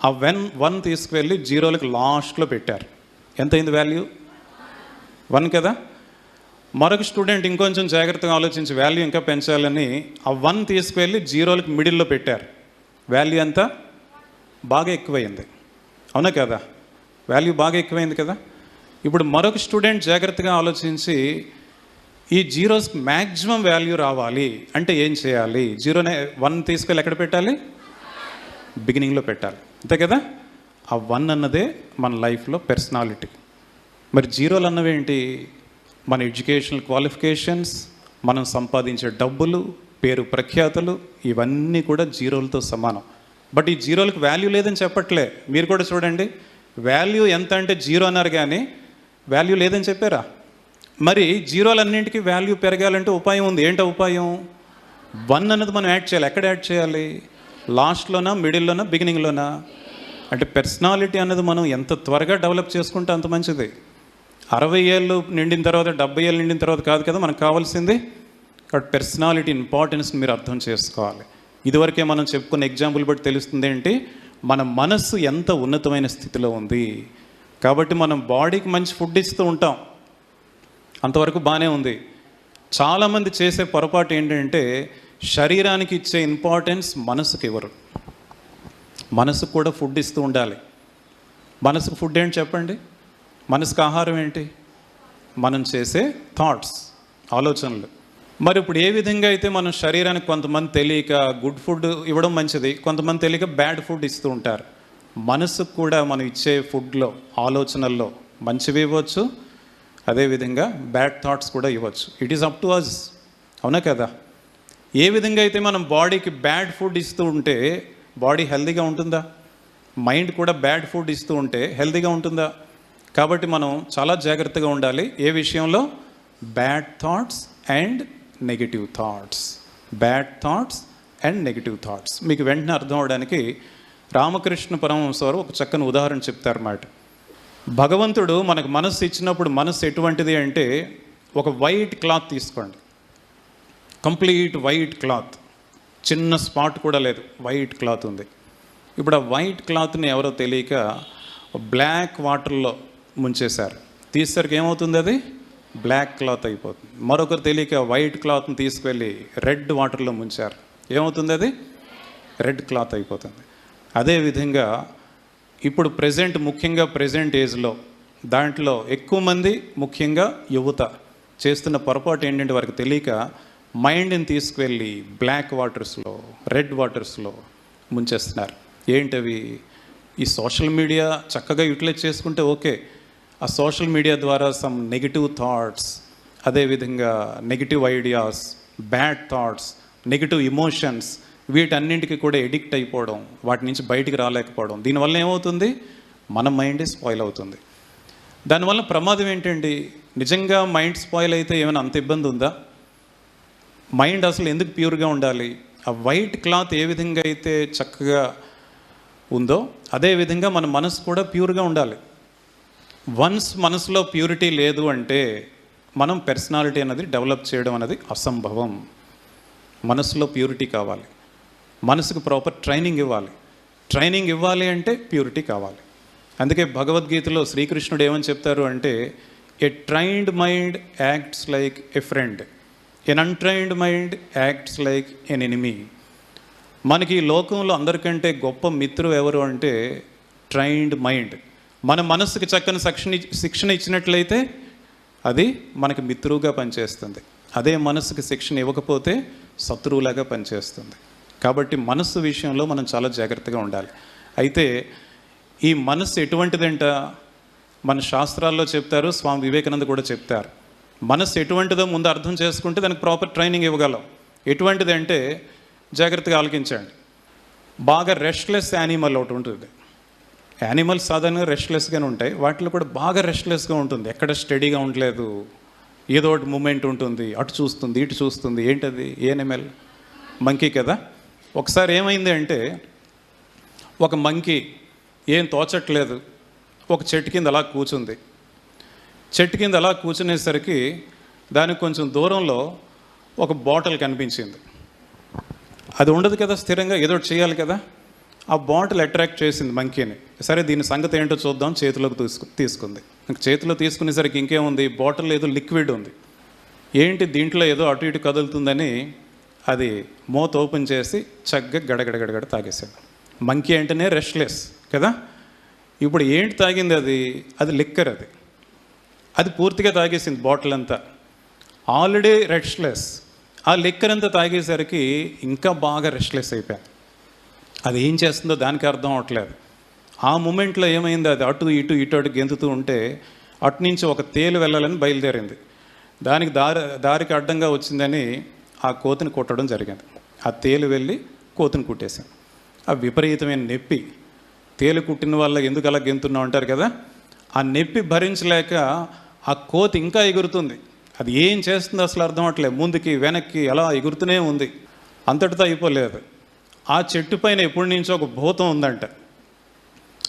ఆ 1 తీసుకువెళ్ళి 0లకు లాస్ట్లో పెట్టారు. ఎంత అయింది వాల్యూ? 1 కదా. మరొక స్టూడెంట్ ఇంకొంచెం జాగ్రత్తగా ఆలోచించి వాల్యూ ఇంకా పెంచాలని ఆ 1 తీసుకువెళ్ళి 0లకు మిడిల్లో పెట్టారు. వాల్యూ అంతా బాగా ఎక్కువైంది, అవునా కదా? వాల్యూ బాగా ఎక్కువైంది కదా. ఇప్పుడు మరొక స్టూడెంట్ జాగ్రత్తగా ఆలోచించి ఈ 0s మ్యాక్సిమం వాల్యూ రావాలి అంటే ఏం చేయాలి? 1 తీసుకెళ్ళి ఎక్కడ పెట్టాలి? బిగినింగ్లో పెట్టాలి, అంతే కదా. ఆ 1 అన్నదే మన లైఫ్లో పర్సనాలిటీ. మరి 0లు అన్నవేంటి? మన ఎడ్యుకేషనల్ క్వాలిఫికేషన్స్, మనం సంపాదించే డబ్బులు, పేరు ప్రఖ్యాతులు, ఇవన్నీ కూడా 0లతో సమానం. బట్ ఈ 0లకు వాల్యూ లేదని చెప్పట్లే. మీరు కూడా చూడండి, వాల్యూ ఎంత అంటే 0 అన్నారు కానీ వాల్యూ లేదని చెప్పారా? మరి 0లన్నింటికి వాల్యూ పెరగాలంటే ఉపాయం ఉంది. ఏంటో ఉపాయం? 1 అన్నది మనం యాడ్ చేయాలి. ఎక్కడ యాడ్ చేయాలి? లాస్ట్లోనా, మిడిల్లోనా, బిగినింగ్లోనా? అంటే పర్సనాలిటీ అన్నది మనం ఎంత త్వరగా డెవలప్ చేసుకుంటే అంత మంచిది. 60 ఏళ్ళు నిండిన తర్వాత, 70 ఏళ్ళు నిండిన తర్వాత కాదు కదా మనకు కావాల్సింది. కాబట్టి పర్సనాలిటీ ఇంపార్టెన్స్ని మీరు అర్థం చేసుకోవాలి. ఇదివరకే మనం చెప్పుకున్న ఎగ్జాంపుల్ బట్టి తెలుస్తుంది ఏంటి, మన మనస్సు ఎంత ఉన్నతమైన స్థితిలో ఉంది. కాబట్టి మనం బాడీకి మంచి ఫుడ్ ఇస్తూ ఉంటాం, అంతవరకు బాగానే ఉంది. చాలామంది చేసే పొరపాటు ఏంటంటే శరీరానికి ఇచ్చే ఇంపార్టెన్స్ మనసుకి ఇవ్వరు. మనసుకు కూడా ఫుడ్ ఇస్తూ ఉండాలి. మనసుకు ఫుడ్ ఏంటి చెప్పండి? మనసుకు ఆహారం ఏంటి? మనం చేసే థాట్స్, ఆలోచనలు. మరి ఇప్పుడు ఏ విధంగా అయితే మనం శరీరానికి కొంతమంది తెలియక గుడ్ ఫుడ్ ఇవ్వడం మంచిది, కొంతమంది తెలియక బ్యాడ్ ఫుడ్ ఇస్తూ ఉంటారు. మనసుకు కూడా మనం ఇచ్చే ఫుడ్లో, ఆలోచనల్లో మంచివి ఇవ్వచ్చు, అదేవిధంగా బ్యాడ్ థాట్స్ కూడా ఇవ్వచ్చు. It is up to us. అవునా కదా? ఏ విధంగా అయితే మనం బాడీకి బ్యాడ్ ఫుడ్ ఇస్తూ ఉంటే బాడీ హెల్తీగా ఉంటుందా? మైండ్ కూడా బ్యాడ్ ఫుడ్ ఇస్తూ ఉంటే హెల్తీగా ఉంటుందా? కాబట్టి మనం చాలా జాగ్రత్తగా ఉండాలి. ఏ విషయంలో? Bad thoughts and negative thoughts. Bad thoughts and negative thoughts. మీకు వెంటనే అర్థం అవడానికి రామకృష్ణ పరమహంస వారు ఒక చక్కని ఉదాహరణ చెప్తారన్నమాట. భగవంతుడు మనకు మనస్సు ఇచ్చినప్పుడు మనస్సు ఎటువంటిది అంటే, ఒక వైట్ క్లాత్ తీసుకోండి, కంప్లీట్ వైట్ క్లాత్, చిన్న స్పాట్ కూడా లేదు, వైట్ క్లాత్ ఉంది. ఇప్పుడు ఆ వైట్ క్లాత్ని ఎవరో తెలియక బ్లాక్ వాటర్లో ముంచేశారు. తీసేసరికి ఏమవుతుంది? అది బ్లాక్ క్లాత్ అయిపోతుంది. మరొకరు తెలియక వైట్ క్లాత్ని తీసుకువెళ్ళి రెడ్ వాటర్లో ముంచారు. ఏమవుతుంది? అది రెడ్ క్లాత్ అయిపోతుంది. అదేవిధంగా ఇప్పుడు ముఖ్యంగా ప్రజెంట్ ఏజ్లో దాంట్లో ఎక్కువ మంది, ముఖ్యంగా యువత చేస్తున్న పొరపాటు ఏంటంటే వారికి తెలియక మైండ్ని తీసుకువెళ్ళి బ్లాక్ వాటర్స్లో, రెడ్ వాటర్స్లో ముంచేస్తున్నారు. ఏంటవి? ఈ సోషల్ మీడియా చక్కగా యూటిలైజ్ చేసుకుంటే ఓకే. ఆ సోషల్ మీడియా ద్వారా సమ్ నెగిటివ్ థాట్స్, అదేవిధంగా negative ideas, bad thoughts, negative emotions, వీటన్నింటికి కూడా ఎడిక్ట్ అయిపోవడం, వాటి నుంచి బయటికి రాలేకపోవడం. దీనివల్ల ఏమవుతుంది? మన మైండ్ స్పాయిల్ అవుతుంది. దానివల్ల ప్రమాదం ఏంటండి? నిజంగా మైండ్ స్పాయిల్ అయితే ఏమైనా అంత ఇబ్బంది ఉందా? మైండ్ అసలు ఎందుకు ప్యూర్గా ఉండాలి? ఆ వైట్ క్లాత్ ఏ విధంగా అయితే చక్కగా ఉందో అదేవిధంగా మన మనసు కూడా ప్యూర్గా ఉండాలి. వన్స్ మనసులో ప్యూరిటీ లేదు అంటే మనం పర్సనాలిటీ అనేది డెవలప్ చేయడం అనేది అసంభవం. మనసులో ప్యూరిటీ కావాలి, మనసుకు ప్రాపర్ ట్రైనింగ్ ఇవ్వాలి. ట్రైనింగ్ ఇవ్వాలి అంటే ప్యూరిటీ కావాలి. అందుకే భగవద్గీతలో శ్రీకృష్ణుడు ఏమని చెప్తారు అంటే, a trained mind acts like a friend, an untrained mind acts like an enemy. మనకి ఈ లోకంలో అందరికంటే గొప్ప మిత్రుడు ఎవరు అంటే ట్రైన్డ్ మైండ్. మన మనసుకి చక్కని శిక్షణ ఇచ్చినట్లయితే అది మనకి మిత్రువుగా పనిచేస్తుంది. అదే మనసుకి శిక్షణ ఇవ్వకపోతే శత్రువులాగా పనిచేస్తుంది. కాబట్టి మనస్సు విషయంలో మనం చాలా జాగ్రత్తగా ఉండాలి. అయితే ఈ మనస్సు ఎటువంటిదంట? మన శాస్త్రాల్లో చెప్తారు, స్వామి వివేకానంద కూడా చెప్తారు. మనస్సు ఎటువంటిదో ముందు అర్థం చేసుకుంటే దానికి ప్రాపర్ ట్రైనింగ్ ఇవ్వగలం. ఎటువంటిది అంటే జాగ్రత్తగా ఆలోచించండి. బాగా రెస్ట్లెస్ యానిమల్ ఒకటి ఉంటుంది. యానిమల్స్ సాధారణంగా రెస్ట్లెస్గానే ఉంటాయి, వాటిలో కూడా బాగా రెస్ట్లెస్గా ఉంటుంది. ఎక్కడ స్టడీగా ఉండలేదు, ఏదో ఒకటి మూమెంట్ ఉంటుంది, అటు చూస్తుంది ఇటు చూస్తుంది. ఏంటది? యానిమల్? మంకీ కదా. ఒకసారి ఏమైంది అంటే, ఒక మంకీ ఏం తోచట్లేదు, ఒక చెట్టు కింద అలా కూర్చుంది. చెట్టు కింద అలా కూర్చునేసరికి దానికి కొంచెం దూరంలో ఒక బాటిల్ కనిపించింది. అది ఉండదు కదా, స్థిరంగా ఏదో చేయాలి కదా. ఆ బాటిల్ అట్రాక్ట్ చేసింది మంకీని. సరే దీని సంగతి ఏంటో చూద్దాం, చేతిలోకి తీసుకుంది. చేతిలో తీసుకునేసరికి ఇంకేముంది, బాటిల్ ఏదో లిక్విడ్ ఉంది. ఏంటి దీంట్లో ఏదో అటు ఇటు కదులుతుందని అది మూత ఓపెన్ చేసి చక్కగా గడగడగడగడ తాగేశాడు. మంకీ అంటేనే రెస్ట్లెస్ కదా. ఇప్పుడు ఏంటి తాగింది? అది లిక్కర్. అది పూర్తిగా తాగేసింది బాటిల్ అంతా. ఆల్రెడీ రెస్ట్లెస్, ఆ లిక్కర్ అంతా తాగేసరికి ఇంకా బాగా రెస్ట్లెస్ అయిపోయింది. అది ఏం చేస్తుందో దానికి అర్థం అవట్లేదు. ఆ మూమెంట్లో ఏమైంది, అది అటు ఇటు అటు గెంతుతూ ఉంటే అటు నుంచి ఒక తేలు వెళ్ళాలని బయలుదేరింది. దానికి దారికి అడ్డంగా వచ్చిందని ఆ కోతిని కొట్టడం జరిగింది. ఆ తేలు వెళ్ళి కోతిని కుట్టేశాను. ఆ విపరీతమైన నొప్పి, తేలు కుట్టిన వల్ల ఎందుకు అలా గెంతున్నావు అంటారు కదా. ఆ నొప్పి భరించలేక ఆ కోతి ఇంకా ఎగురుతుంది. అది ఏం చేస్తుందో అసలు అర్థం అవట్లేదు. ముందుకి వెనక్కి అలా ఎగురుతూనే ఉంది. అంతటితో అయిపోలేదు. ఆ చెట్టు పైన ఎప్పటి నుంచో ఒక భూతం ఉందంట.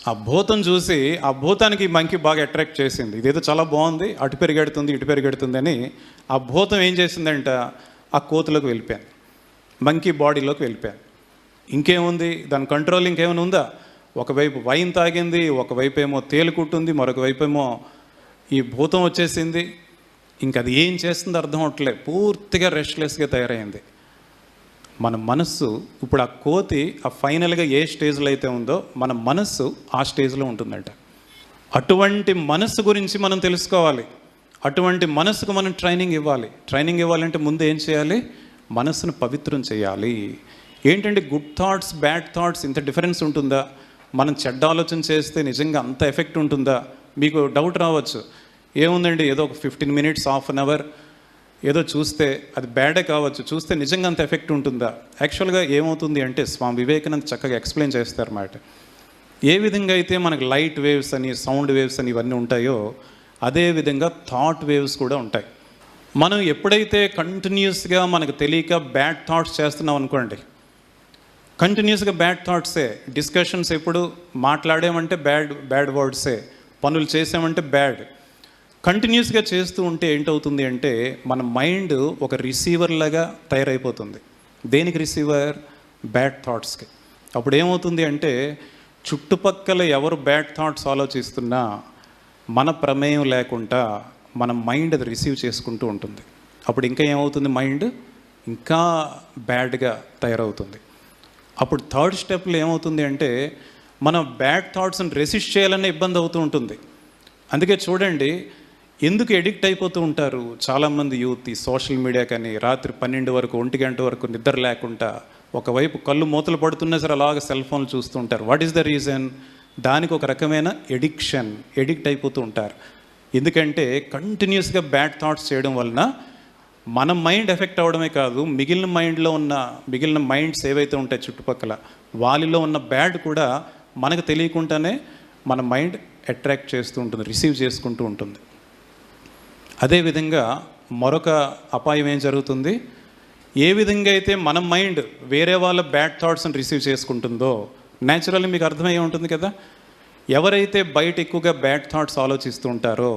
ఆ భూతం చూసి ఆ భూతానికి ఈ మంకీ బాగా అట్రాక్ట్ చేసింది. ఇదేదో చాలా బాగుంది, అటు పెరిగెడుతుంది ఇటు పెరిగెడుతుంది అని ఆ భూతం ఏం చేసిందంట, ఆ కోతులోకి వెళ్ళిపోయాను, మంకీ బాడీలోకి వెళ్ళిపోయాను. ఇంకేముంది దాని కంట్రోల్, ఇంకేమైనా ఉందా? ఒకవైపు వైన్ తాగింది, ఒకవైపు ఏమో తేలుకుంటుంది, మరొక వైపు ఏమో ఈ భూతం వచ్చేసింది. ఇంక అది ఏం చేస్తుందో అర్థం అవట్లేదు, పూర్తిగా రెస్ట్లెస్గా తయారైంది. మన మనస్సు ఇప్పుడు ఆ కోతి ఆ ఫైనల్గా ఏ స్టేజ్లో అయితే ఉందో మన మనస్సు ఆ స్టేజ్లో ఉంటుందంట. అటువంటి మనస్సు గురించి మనం తెలుసుకోవాలి. అటువంటి మనస్సుకు మనం ట్రైనింగ్ ఇవ్వాలి. ట్రైనింగ్ ఇవ్వాలంటే ముందు ఏం చేయాలి? మనస్సును పవిత్రం చేయాలి. ఏంటంటే గుడ్ థాట్స్, బ్యాడ్ థాట్స్ ఇంత డిఫరెన్స్ ఉంటుందా? మనం చెడ్డ ఆలోచన చేస్తే నిజంగా అంత ఎఫెక్ట్ ఉంటుందా? మీకు డౌట్ రావచ్చు, ఏముందండి ఏదో ఒక 15 minutes, హాఫ్ అన్ అవర్ ఏదో చూస్తే అది బ్యాడే కావచ్చు, చూస్తే నిజంగా అంత ఎఫెక్ట్ ఉంటుందా? యాక్చువల్గా ఏమవుతుంది అంటే స్వామి వివేకానంద చక్కగా ఎక్స్ప్లెయిన్ చేస్తారన్నమాట. ఏ విధంగా అయితే మనకు లైట్ వేవ్స్ అని, సౌండ్ వేవ్స్ అని ఇవన్నీ ఉంటాయో అదేవిధంగా థాట్ వేవ్స్ కూడా ఉంటాయి. మనం ఎప్పుడైతే కంటిన్యూస్గా మనకు తెలియక బ్యాడ్ థాట్స్ చేస్తున్నాం అనుకోండి, కంటిన్యూస్గా బ్యాడ్ థాట్సే, డిస్కషన్స్ ఎప్పుడు మాట్లాడామంటే బ్యాడ్ వర్డ్సే, పనులు చేసామంటే బ్యాడ్, కంటిన్యూస్గా చేస్తూ ఉంటే ఏంటవుతుంది అంటే మన మైండ్ ఒక రిసీవర్ లాగా తయారైపోతుంది. దేనికి రిసీవర్? బ్యాడ్ థాట్స్కి. అప్పుడు ఏమవుతుంది అంటే చుట్టుపక్కల ఎవరు బ్యాడ్ థాట్స్ ఆలోచిస్తున్నా మన ప్రమేయం లేకుండా మన మైండ్ అది రిసీవ్ చేసుకుంటూ ఉంటుంది. అప్పుడు ఇంకా ఏమవుతుంది? మైండ్ ఇంకా బ్యాడ్గా తయారవుతుంది. అప్పుడు థర్డ్ స్టెప్లో ఏమవుతుంది అంటే మనం బ్యాడ్ థాట్స్ని రెసిస్ట్ చేయాలనే ఇబ్బంది అవుతూ ఉంటుంది. అందుకే చూడండి, ఎందుకు ఎడిక్ట్ అయిపోతూ ఉంటారు చాలామంది యూత్ ఈ సోషల్ మీడియా కానీ, రాత్రి 12 వరకు 1 గంట వరకు నిద్ర లేకుండా ఒకవైపు కళ్ళు మూతలు పడుతున్నా సరే అలాగ సెల్ ఫోన్లు చూస్తూ ఉంటారు. What is the reason? దానికి ఒక రకమైన ఎడిక్ట్ అయిపోతూ ఉంటారు. ఎందుకంటే కంటిన్యూస్గా బ్యాడ్ థాట్స్ చేయడం వలన మన మైండ్ ఎఫెక్ట్ అవ్వడమే కాదు, మిగిలిన మైండ్స్ ఏవైతే ఉంటాయి చుట్టుపక్కల వాళ్ళలో ఉన్న బ్యాడ్ కూడా మనకు తెలియకుండానే మన మైండ్ అట్రాక్ట్ చేస్తూ ఉంటుంది, రిసీవ్ చేసుకుంటూ ఉంటుంది. అదేవిధంగా మరొక అపాయం ఏం జరుగుతుంది? ఏ విధంగా అయితే మన మైండ్ వేరే వాళ్ళ బ్యాడ్ థాట్స్ని రిసీవ్ చేసుకుంటుందో న్యాచురల్లీ మీకు అర్థమయ్యే ఉంటుంది కదా. ఎవరైతే బయట ఎక్కువగా బ్యాడ్ థాట్స్ ఆలోచిస్తూ ఉంటారో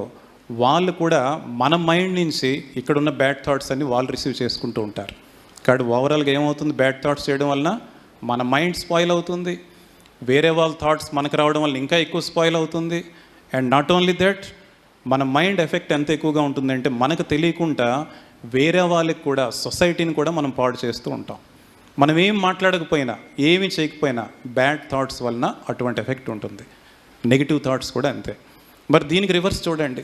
వాళ్ళు కూడా మన మైండ్ నుంచి ఇక్కడున్న బ్యాడ్ థాట్స్ అన్ని వాళ్ళు రిసీవ్ చేసుకుంటూ ఉంటారు. కాబట్టి ఓవరాల్గా ఏమవుతుంది? బ్యాడ్ థాట్స్ చేయడం వలన మన మైండ్ స్పాయిల్ అవుతుంది, వేరే వాళ్ళ థాట్స్ మనకు రావడం వల్ల ఇంకా ఎక్కువ స్పాయిల్ అవుతుంది. అండ్ నాట్ ఓన్లీ దట్, మన మైండ్ ఎఫెక్ట్ ఎంత ఎక్కువగా ఉంటుందంటే మనకు తెలియకుండా వేరే వాళ్ళకి కూడా, సొసైటీని కూడా మనం పాడు చేస్తూ ఉంటాం. మనం ఏం మాట్లాడకపోయినా, ఏమి చేయకపోయినా బ్యాడ్ థాట్స్ వలన అటువంటి ఎఫెక్ట్ ఉంటుంది. నెగిటివ్ థాట్స్ కూడా అంతే. మరి దీనికి రివర్స్ చూడండి,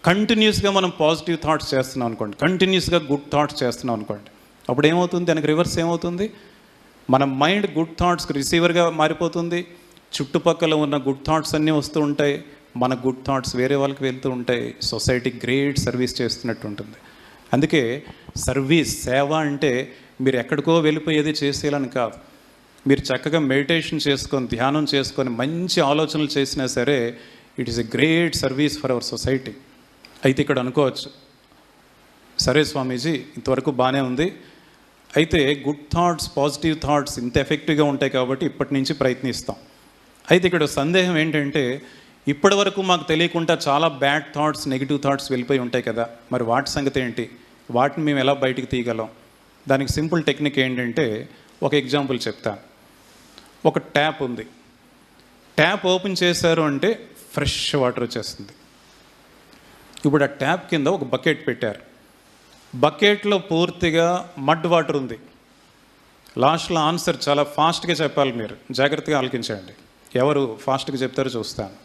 కంటిన్యూస్గా మనం పాజిటివ్ థాట్స్ చేస్తున్నాం అనుకోండి, కంటిన్యూస్గా గుడ్ థాట్స్ చేస్తున్నాం అనుకోండి, అప్పుడు ఏమవుతుంది? దానికి రివర్స్ ఏమవుతుంది? మన మైండ్ గుడ్ థాట్స్కి రిసీవర్గా మారిపోతుంది. చుట్టుపక్కల ఉన్న గుడ్ థాట్స్ అన్నీ వస్తూ ఉంటాయి, మన గుడ్ థాట్స్ వేరే వాళ్ళకి వెళ్తూ ఉంటాయి. సొసైటీకి గ్రేట్ సర్వీస్ చేస్తున్నట్టు ఉంటుంది. అందుకే సర్వీస్, సేవ అంటే మీరు ఎక్కడికో వెళ్ళిపోయేది చేసేయాలని కాదు. మీరు చక్కగా మెడిటేషన్ చేసుకొని, ధ్యానం చేసుకొని, మంచి ఆలోచనలు చేసినా సరే it is a great service for our society. అయితే ఇక్కడ అనుకోవచ్చు, సరే స్వామీజీ ఇంతవరకు బాగానే ఉంది, అయితే గుడ్ థాట్స్, పాజిటివ్ థాట్స్ ఇంత ఎఫెక్టివ్గా ఉంటాయి కాబట్టి ఇప్పటి నుంచి ప్రయత్నిస్తాం. అయితే ఇక్కడ సందేహం ఏంటంటే ఇప్పటి వరకు మాకు తెలియకుండా చాలా బ్యాడ్ థాట్స్, నెగిటివ్ థాట్స్ వెళ్ళిపోయి ఉంటాయి కదా, మరి వాటి సంగతి ఏంటి? వాటిని మేము ఎలా బయటికి తీయగలం? దానికి సింపుల్ టెక్నిక్ ఏంటంటే ఒక ఎగ్జాంపుల్ చెప్తాను. ఒక ట్యాప్ ఉంది, ట్యాప్ ఓపెన్ చేశారు అంటే ఫ్రెష్ వాటర్ వచ్చేస్తుంది. ఇప్పుడు ఆ ట్యాప్ కింద ఒక బకెట్ పెట్టారు, బకెట్లో పూర్తిగా మడ్ వాటర్ ఉంది. లాస్ట్లో ఆన్సర్ చాలా ఫాస్ట్గా చెప్పాలి, మీరు జాగ్రత్తగా ఆలకించండి. ఎవరు ఫాస్ట్గా చెప్తారో చూస్తాను.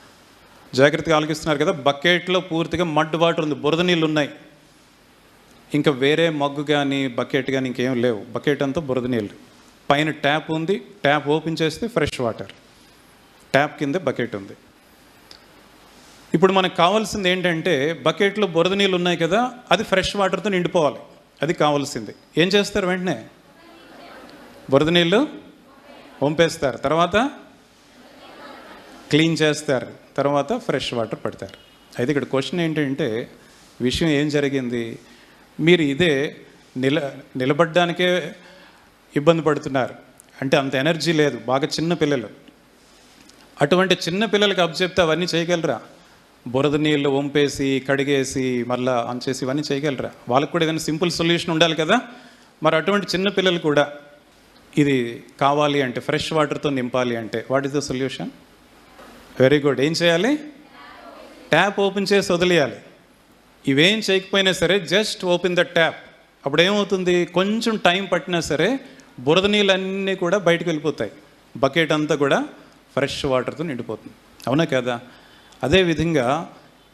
జాగ్రత్తగా ఆలకిస్తున్నారు కదా. బకెట్లో పూర్తిగా మడ్ వాటర్ ఉంది, బురద నీళ్ళు ఉన్నాయి, ఇంకా వేరే మగ్గు కానీ బకెట్ కానీ ఇంకేం లేవు, బకెట్ అంతా బురద నీళ్ళు. పైన ట్యాప్ ఉంది, ట్యాప్ ఓపెన్ చేస్తే ఫ్రెష్ వాటర్, ట్యాప్ కింద బకెట్ ఉంది. ఇప్పుడు మనకు కావాల్సింది ఏంటంటే బకెట్లో బురద నీళ్ళు ఉన్నాయి కదా, అది ఫ్రెష్ వాటర్తో నిండిపోవాలి, అది కావాల్సింది. ఏం చేస్తారు? వెంటనే బురద నీళ్ళు వంపేస్తారు, తర్వాత క్లీన్ చేస్తారు, తర్వాత ఫ్రెష్ వాటర్ పెడతారు. అయితే ఇక్కడ క్వశ్చన్ ఏంటంటే విషయం ఏం జరిగింది? మీరు ఇదే నిలబడ్డానికే ఇబ్బంది పడుతున్నారు. అంటే అంత ఎనర్జీ లేదు, బాగా చిన్న పిల్లలు. అటువంటి చిన్న పిల్లలకి అప్పచెప్తే అవన్నీ చేయగలరా? బురద నీళ్ళు వంపేసి కడిగేసి మళ్ళీ అంచేసి ఇవన్నీ చేయగలరా? వాళ్ళకి కూడా ఏదైనా సింపుల్ సొల్యూషన్ ఉండాలి కదా. మరి అటువంటి చిన్న పిల్లలు కూడా ఇది కావాలి అంటే, ఫ్రెష్ వాటర్తో నింపాలి అంటే, what is the solution? Very good. ఏం చేయాలి? ట్యాప్ ఓపెన్ చేసి వదిలేయాలి. ఇవేం చేయకపోయినా సరే జస్ట్ ఓపెన్ ద ట్యాప్. అప్పుడు ఏమవుతుంది? కొంచెం టైం పట్టినా సరే బురద నీళ్ళన్నీ కూడా బయటకు వెళ్ళిపోతాయి. బకెట్ అంతా కూడా ఫ్రెష్ వాటర్తో నిండిపోతుంది. అవునా కదా? అదేవిధంగా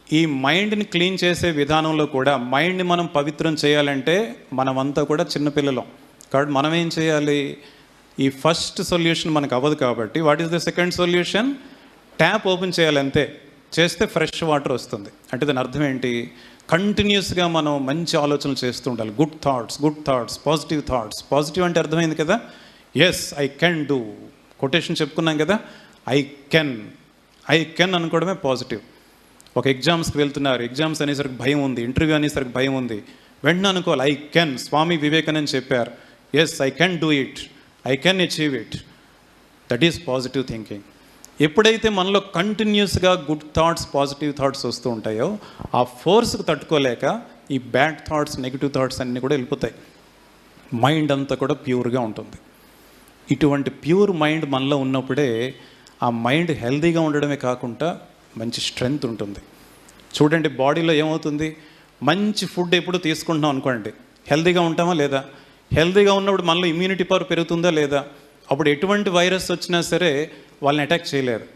ఈ మైండ్ని క్లీన్ చేసే విధానంలో కూడా, మైండ్ని మనం పవిత్రం చేయాలంటే మనమంతా కూడా చిన్నపిల్లలం కాబట్టి మనం ఏం చేయాలి? ఈ ఫస్ట్ సొల్యూషన్ మనకు అవ్వదు కాబట్టి what is the second solution? Tap open చేయాలి అంతే. చేస్తే ఫ్రెష్ వాటర్ వస్తుంది. అంటే దాని అర్థం ఏంటి? కంటిన్యూస్గా మనం మంచి ఆలోచనలు చేస్తూ ఉండాలి. Good thoughts, positive thoughts. Positive అంటే అర్థమైంది కదా? Yes, I can do. Quotation చెప్పుకున్నాం కదా, ఐ కెన్ అనుకోవడమే పాజిటివ్. ఒక ఎగ్జామ్స్కి వెళ్తున్నారు, ఎగ్జామ్స్ అనేసరికి భయం ఉంది, ఇంటర్వ్యూ అనేసరికి భయం ఉంది, వెంటనే అనుకోవాలి ఐ కెన్. స్వామి వివేకానంద చెప్పారు, yes I can do it, I can achieve it. That is positive thinking. ఎప్పుడైతే మనలో కంటిన్యూస్గా గుడ్ థాట్స్, పాజిటివ్ థాట్స్ వస్తూ ఉంటాయో ఆ ఫోర్స్కి తట్టుకోలేక ఈ బ్యాడ్ థాట్స్, నెగిటివ్ థాట్స్ అన్నీ కూడా వెళ్ళిపోతాయి. మైండ్ అంతా కూడా ప్యూర్గా ఉంటుంది. ఇటువంటి ప్యూర్ మైండ్ మనలో ఉన్నప్పుడే ఆ మైండ్ హెల్తీగా ఉండడమే కాకుండా మంచి స్ట్రెంగ్త్ ఉంటుంది. చూడండి, బాడీలో ఏమవుతుంది? మంచి ఫుడ్ ఎప్పుడు తీసుకుంటున్నాం అనుకోండి, హెల్తీగా ఉంటామా లేదా? హెల్తీగా ఉన్నప్పుడు మనలో ఇమ్యూనిటీ పవర్ పెరుగుతుందా లేదా? అప్పుడు ఎటువంటి వైరస్ వచ్చినా సరే వాళ్ళని అటాక్ చేయలేరు.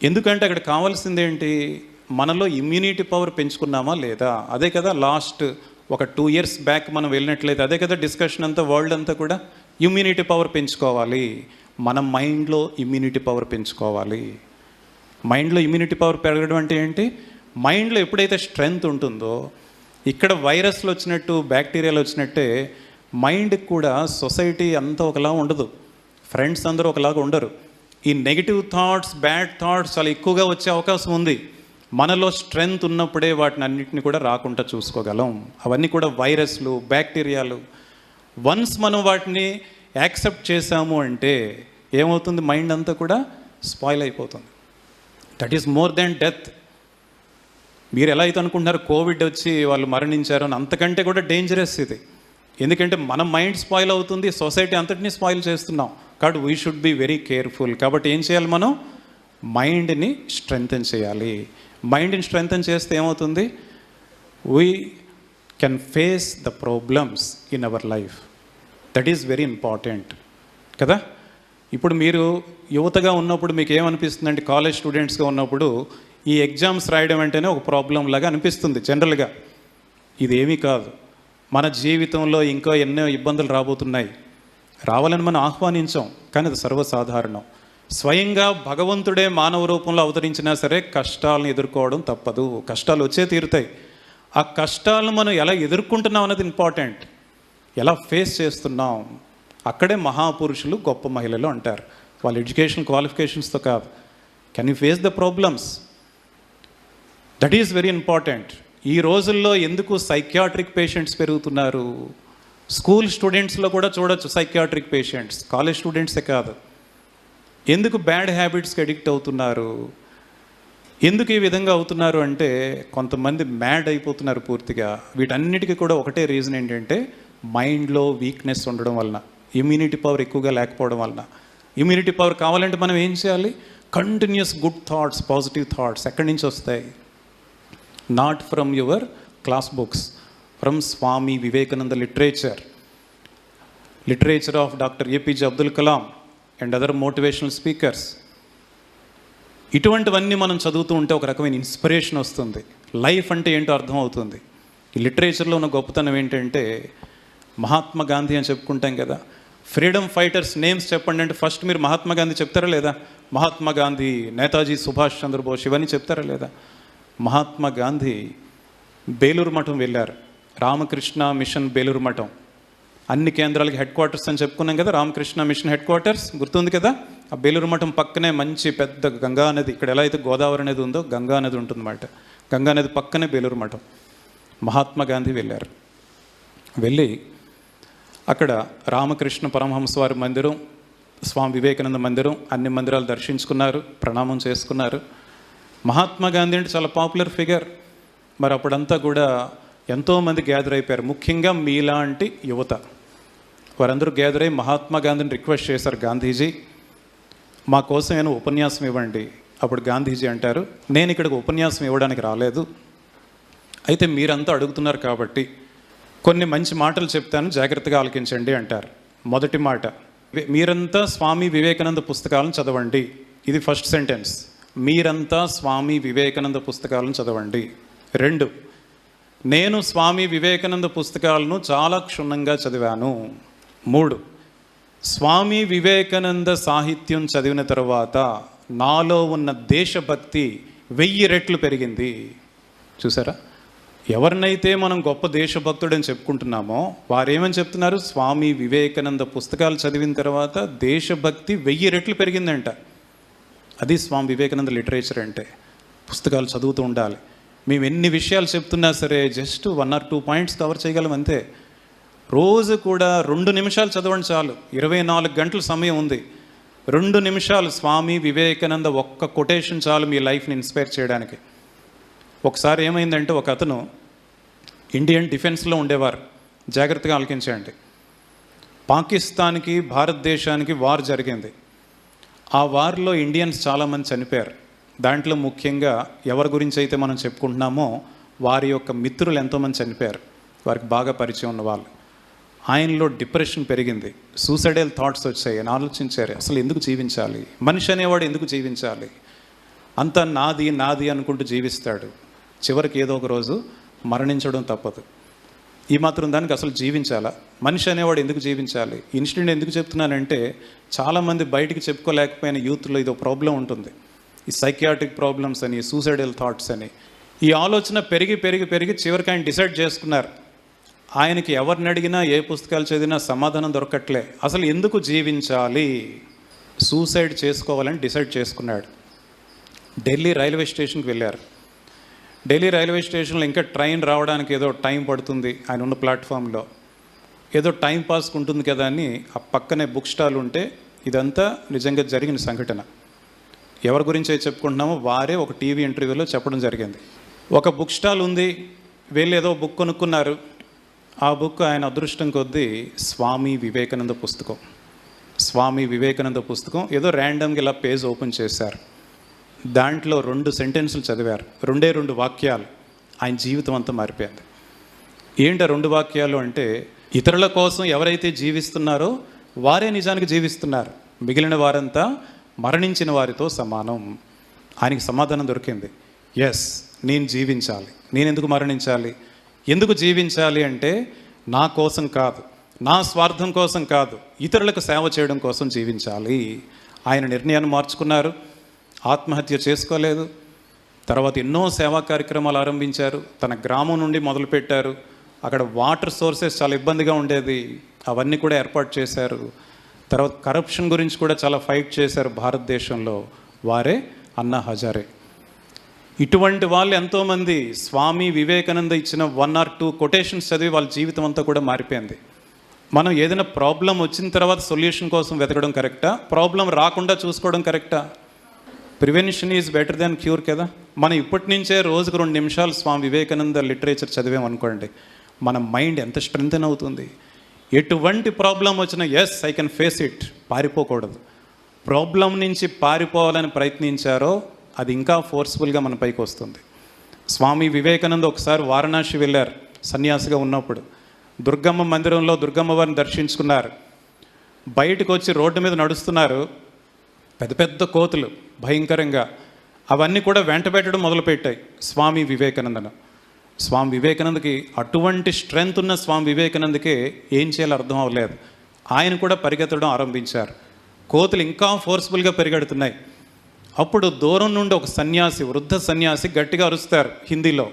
ఎందుకంటే అక్కడ కావాల్సింది ఏంటి? మనలో ఇమ్యూనిటీ పవర్ పెంచుకున్నామా లేదా? అదే కదా లాస్ట్ ఒక 2 years బ్యాక్ మనం వెళ్ళినట్లయితే అదే కదా డిస్కషన్ అంతా, వరల్డ్ అంతా కూడా ఇమ్యూనిటీ పవర్ పెంచుకోవాలి. మన మైండ్లో ఇమ్యూనిటీ పవర్ పెంచుకోవాలి. మైండ్లో ఇమ్యూనిటీ పవర్ పెరగడం అంటే ఏంటి? మైండ్లో ఎప్పుడైతే స్ట్రెంగ్త్ ఉంటుందో, ఇక్కడ వైరస్లు వచ్చినట్టు, బ్యాక్టీరియాలు వచ్చినట్టే మైండ్కి కూడా సొసైటీ అంతా ఒకలా ఉండదు, ఫ్రెండ్స్ అందరూ ఒకలాగా ఉండరు. ఈ నెగిటివ్ థాట్స్, బ్యాడ్ థాట్స్ చాలా ఎక్కువగా వచ్చే అవకాశం ఉంది. మనలో స్ట్రెంగ్త్ ఉన్నప్పుడే వాటిని అన్నింటినీ కూడా రాకుండా చూసుకోగలం. అవన్నీ కూడా వైరస్లు, బ్యాక్టీరియాలు. వన్స్ మనం వాటిని యాక్సెప్ట్ చేశాము అంటే ఏమవుతుంది? మైండ్ అంతా కూడా స్పాయిల్ అయిపోతుంది. That is more than death. మీరు ఎలా అయితే అనుకుంటున్నారు కోవిడ్ వచ్చి వాళ్ళు మరణించారు అని, అంతకంటే కూడా డేంజరస్ ఇది. ఎందుకంటే మన మైండ్ స్పాయిల్ అవుతుంది, సొసైటీ అంతటినీ స్పాయిల్ చేస్తున్నాం. కాబట్టి we should be very careful. కాబట్టి ఏం చేయాలి? మనం మైండ్ని స్ట్రెంగ్తన్ చేయాలి. మైండ్ని స్ట్రెంగ్తన్ చేస్తే ఏమవుతుంది? We can face the problems in our life. That is very important కదా. ఇప్పుడు మీరు యువతగా ఉన్నప్పుడు మీకు ఏమనిపిస్తుందంటే, కాలేజ్ స్టూడెంట్స్గా ఉన్నప్పుడు ఈ ఎగ్జామ్స్ రాయడం అంటేనే ఒక ప్రాబ్లం లాగా అనిపిస్తుంది జనరల్గా. ఇదేమీ కాదు. మన జీవితంలో ఇంకా ఎన్నో ఇబ్బందులు రాబోతున్నాయి. రావాలని మనం ఆహ్వానించాం, కానీ అది సర్వసాధారణం. స్వయంగా భగవంతుడే మానవ రూపంలో అవతరించినా సరే కష్టాలను ఎదుర్కోవడం తప్పదు. కష్టాలు వచ్చే తీరుతాయి. ఆ కష్టాలను మనం ఎలా ఎదుర్కొంటున్నాం అన్నది ఇంపార్టెంట్. ఎలా ఫేస్ చేస్తున్నాం. అక్కడే మహాపురుషులు, గొప్ప మహిళలు అంటారు. వాళ్ళ ఎడ్యుకేషన్ క్వాలిఫికేషన్స్తో కాదు. Can you face the problems? That is very important. ఈ రోజుల్లో ఎందుకు సైకియాట్రిక్ పేషెంట్స్ పెరుగుతున్నారు? స్కూల్ స్టూడెంట్స్లో కూడా చూడొచ్చు సైకియాట్రిక్ పేషెంట్స్, కాలేజ్ స్టూడెంట్సే కాదు. ఎందుకు బ్యాడ్ హ్యాబిట్స్కి అడిక్ట్ అవుతున్నారు? ఎందుకు ఈ విధంగా అవుతున్నారు అంటే, కొంతమంది మ్యాడ్ అయిపోతున్నారు పూర్తిగా. వీటన్నిటికీ కూడా ఒకటే రీజన్ ఏంటంటే, మైండ్లో వీక్నెస్ ఉండడం వలన, ఇమ్యూనిటీ పవర్ ఎక్కువగా లేకపోవడం వలన. ఇమ్యూనిటీ పవర్ కావాలంటే మనం ఏం చేయాలి? Continuous good thoughts, positive thoughts. ఎక్కడి నుంచి వస్తాయి? Not from your class books, from Swami Vivekananda literature of doctor APJ Abdul Kalam and other motivational speakers. ఇటువంటివన్నీ మనం చదువుతూ ఉంటే ఒక రకమైన ఇన్స్పిరేషన్ వస్తుంది. లైఫ్ అంటే ఏంటో అర్థం అవుతుంది. ఈ లిటరేచర్లో ఉన్న గొప్పతనం ఏంటంటే, మహాత్మా గాంధీ అని చెప్పుకుంటాం కదా. ఫ్రీడమ్ ఫైటర్స్ నేమ్స్ చెప్పండి అంటే ఫస్ట్ మీరు మహాత్మా గాంధీ చెప్తారా లేదా? మహాత్మా గాంధీ, నేతాజీ సుభాష్ చంద్రబోస్, ఇవన్నీ చెప్తారా లేదా? మహాత్మా గాంధీ బేలూరు మఠం వెళ్ళారు. రామకృష్ణ మిషన్ బేలూరు మఠం. అన్ని కేంద్రాలకి హెడ్ క్వార్టర్స్ అని చెప్పుకున్నాం కదా. రామకృష్ణ మిషన్ హెడ్ క్వార్టర్స్ గుర్తుంది కదా. ఆ బేలూరు మఠం పక్కనే మంచి పెద్ద గంగా నది, ఇక్కడ ఎలా అయితే గోదావరి నది ఉందో గంగా నది ఉంటుందన్నమాట. గంగా నది పక్కనే బేలూరు మఠం. మహాత్మా గాంధీ వెళ్ళారు. వెళ్ళి అక్కడ రామకృష్ణ పరమహంస వారి మందిరం, స్వామి వివేకానంద మందిరం, అన్ని మందిరాలు దర్శించుకున్నారు, ప్రణామం చేసుకున్నారు. మహాత్మా గాంధీ అంటే చాలా పాపులర్ ఫిగర్. మరి అప్పుడంతా కూడా ఎంతోమంది గ్యాదర్ అయిపోయారు, ముఖ్యంగా మీలాంటి యువత. వారందరూ గ్యాదర్ అయ్యి మహాత్మా గాంధీని రిక్వెస్ట్ చేశారు, గాంధీజీ మా కోసం ఏమైనా ఉపన్యాసం ఇవ్వండి. అప్పుడు గాంధీజీ అంటారు, నేను ఇక్కడికి ఉపన్యాసం ఇవ్వడానికి రాలేదు, అయితే మీరంతా అడుగుతున్నారు కాబట్టి కొన్ని మంచి మాటలు చెప్తాను, జాగ్రత్తగా ఆలకించండి అంటారు. మొదటి మాట, మీరంతా స్వామి వివేకానంద పుస్తకాలను చదవండి. ఇది ఫస్ట్ సెంటెన్స్, మీరంతా స్వామి వివేకానంద పుస్తకాలను చదవండి. 2, నేను స్వామి వివేకానంద పుస్తకాలను చాలా క్షుణ్ణంగా చదివాను. 3, స్వామి వివేకానంద సాహిత్యం చదివిన తర్వాత నాలో ఉన్న దేశభక్తి 1000 రెట్లు పెరిగింది. చూసారా, ఎవరినైతే మనం గొప్ప దేశభక్తుడని చెప్పుకుంటున్నామో వారేమని చెప్తున్నారు, స్వామి వివేకానంద పుస్తకాలు చదివిన తర్వాత దేశభక్తి 1000 రెట్లు పెరిగిందంట. అది స్వామి వివేకానంద లిటరేచర్ అంటే. పుస్తకాలు చదువుతూ ఉండాలి. మేము ఎన్ని విషయాలు చెప్తున్నా సరే జస్ట్ 1 or 2 పాయింట్స్ కవర్ చేయగలం అంతే. రోజు కూడా 2 నిమిషాలు చదవండి చాలు. 24 గంటల సమయం ఉంది. 2 నిమిషాలు స్వామి వివేకానంద ఒక్క కొటేషన్ చాలు మీ లైఫ్ని ఇన్స్పైర్ చేయడానికి. ఒకసారి ఏమైందంటే, ఒక అతను ఇండియన్ డిఫెన్స్లో ఉండేవారు. జాగ్రత్తగా ఆలకించండి. పాకిస్తాన్కి భారతదేశానికి వార్ జరిగింది. ఆ వార్లో ఇండియన్స్ చాలామంది చనిపోయారు. దాంట్లో ముఖ్యంగా ఎవరి గురించి అయితే మనం చెప్పుకుంటున్నామో వారి యొక్క మిత్రులు ఎంతోమంది చనిపోయారు, వారికి బాగా పరిచయం ఉన్న వాళ్ళు. ఆయనలో డిప్రెషన్ పెరిగింది, సూసైడల్ థాట్స్ వచ్చాయి. ఆయన ఆలోచించారు, అసలు ఎందుకు జీవించాలి, మనిషి అనేవాడు ఎందుకు జీవించాలి, అంతా నాది నాది అనుకుంటూ జీవిస్తాడు, చివరికి ఏదో ఒక రోజు మరణించడం తప్పదు. ఈ మాత్రం దానికి అసలు జీవించాలా, మనిషి అనేవాడు ఎందుకు జీవించాలి. ఇన్సిడెంట్ ఎందుకు చెప్తున్నానంటే, చాలామంది బయటికి చెప్పుకోలేకపోయిన యూత్లో ఇదో ప్రాబ్లం ఉంటుంది, ఈ సైకియాట్రిక్ ప్రాబ్లమ్స్ అని, సూసైడల్ థాట్స్ అని. ఈ ఆలోచన పెరిగి పెరిగి పెరిగి చివరికి ఆయన డిసైడ్ చేసుకున్నారు, ఆయనకి ఎవరిని అడిగినా ఏ పుస్తకాలు చదివినా సమాధానం దొరకట్లే, అసలు ఎందుకు జీవించాలి, సూసైడ్ చేసుకోవాలని డిసైడ్ చేసుకున్నాడు. ఢిల్లీ రైల్వే స్టేషన్కి వెళ్ళారు. ఢిల్లీ రైల్వే స్టేషన్లో ఇంకా ట్రైన్ రావడానికి ఏదో టైం పడుతుంది, ఆయన ఉన్న ప్లాట్ఫామ్లో ఏదో టైం పాస్కి ఉంటుంది కదా అని ఆ పక్కనే బుక్ స్టాల్ ఉంటే, ఇదంతా నిజంగా జరిగిన సంఘటన. ఎవరి గురించి అయితే చెప్పుకుంటున్నామో వారే ఒక టీవీ ఇంటర్వ్యూలో చెప్పడం జరిగింది. ఒక బుక్ స్టాల్ ఉంది, వీళ్ళు ఏదో బుక్ కొనుక్కున్నారు. ఆ బుక్ ఆయన అదృష్టం కొద్దీ స్వామి వివేకానంద పుస్తకం. స్వామి వివేకానంద పుస్తకం ఏదో ర్యాండమ్గా ఇలా పేజ్ ఓపెన్ చేశారు. దాంట్లో 2 సెంటెన్సులు చదివారు, 2 వాక్యాలు. ఆయన జీవితం అంతా మారిపోయింది. ఏంటి 2 వాక్యాలు అంటే, ఇతరుల కోసం ఎవరైతే జీవిస్తున్నారో వారే నిజానికి జీవిస్తున్నారు, మిగిలిన వారంతా మరణించిన వారితో సమానం. ఆయనకి సమాధానం దొరికింది, ఎస్ నేను జీవించాలి. నేను ఎందుకు మరణించాలి, ఎందుకు జీవించాలి అంటే, నా కోసం కాదు, నా స్వార్థం కోసం కాదు, ఇతరులకు సేవ చేయడం కోసం జీవించాలి. ఆయన నిర్ణయాన్ని మార్చుకున్నారు, ఆత్మహత్య చేసుకోలేదు. తర్వాత ఎన్నో సేవా కార్యక్రమాలు ఆరంభించారు. తన గ్రామం నుండి మొదలుపెట్టారు. అక్కడ వాటర్ సోర్సెస్ చాలా ఇబ్బందిగా ఉండేది, అవన్నీ కూడా ఏర్పాటు చేశారు. తర్వాత కరప్షన్ గురించి కూడా చాలా ఫైట్ చేశారు భారతదేశంలో, వారే అన్నా హజారే. ఇటువంటి వాళ్ళు ఎంతోమంది స్వామి వివేకానంద ఇచ్చిన 1 or 2 కొటేషన్స్ చదివి వాళ్ళ జీవితం అంతా కూడా మారిపోయింది. మనం ఏదైనా ప్రాబ్లం వచ్చిన తర్వాత సొల్యూషన్ కోసం వెతకడం కరెక్టా, ప్రాబ్లం రాకుండా చూసుకోవడం కరెక్టా? Prevention is better than cure కదా. మనం ఇప్పటి నుంచే రోజుకు 2 నిమిషాలు స్వామి వివేకానంద లిటరేచర్ చదివామనుకోండి, మన మైండ్ ఎంత స్ట్రెంథెన్ అవుతుంది. ఎటువంటి ప్రాబ్లం వచ్చినా yes I can face it, పారిపోకూడదు. ప్రాబ్లం నుంచి పారిపోవాలని ప్రయత్నించారో అది ఇంకా ఫోర్స్ఫుల్గా మన పైకి వస్తుంది. స్వామి వివేకానంద ఒకసారి వారణాసి వెళ్ళారు సన్యాసిగా ఉన్నప్పుడు. దుర్గమ్మ మందిరంలో దుర్గమ్మ వారిని దర్శించుకున్నారు. బయటకు వచ్చి రోడ్డు మీద నడుస్తున్నారు, పెద్ద పెద్ద కోతులు భయంకరంగా, అవన్నీ కూడా వెంటబెట్టడం మొదలుపెట్టాయి స్వామి వివేకానందను. స్వామి వివేకానందకి అటువంటి స్ట్రెంగ్త్ ఉన్న స్వామి వివేకానందకే ఏం చేయాలో అర్థం అవ్వలేదు. ఆయన కూడా పరిగెత్తడం ఆరంభించారు. కోతులు ఇంకా ఫోర్స్ఫుల్గా పరిగెడుతున్నాయి. అప్పుడు దూరం నుండి ఒక సన్యాసి, వృద్ధ సన్యాసి గట్టిగా అరుస్తారు హిందీలో,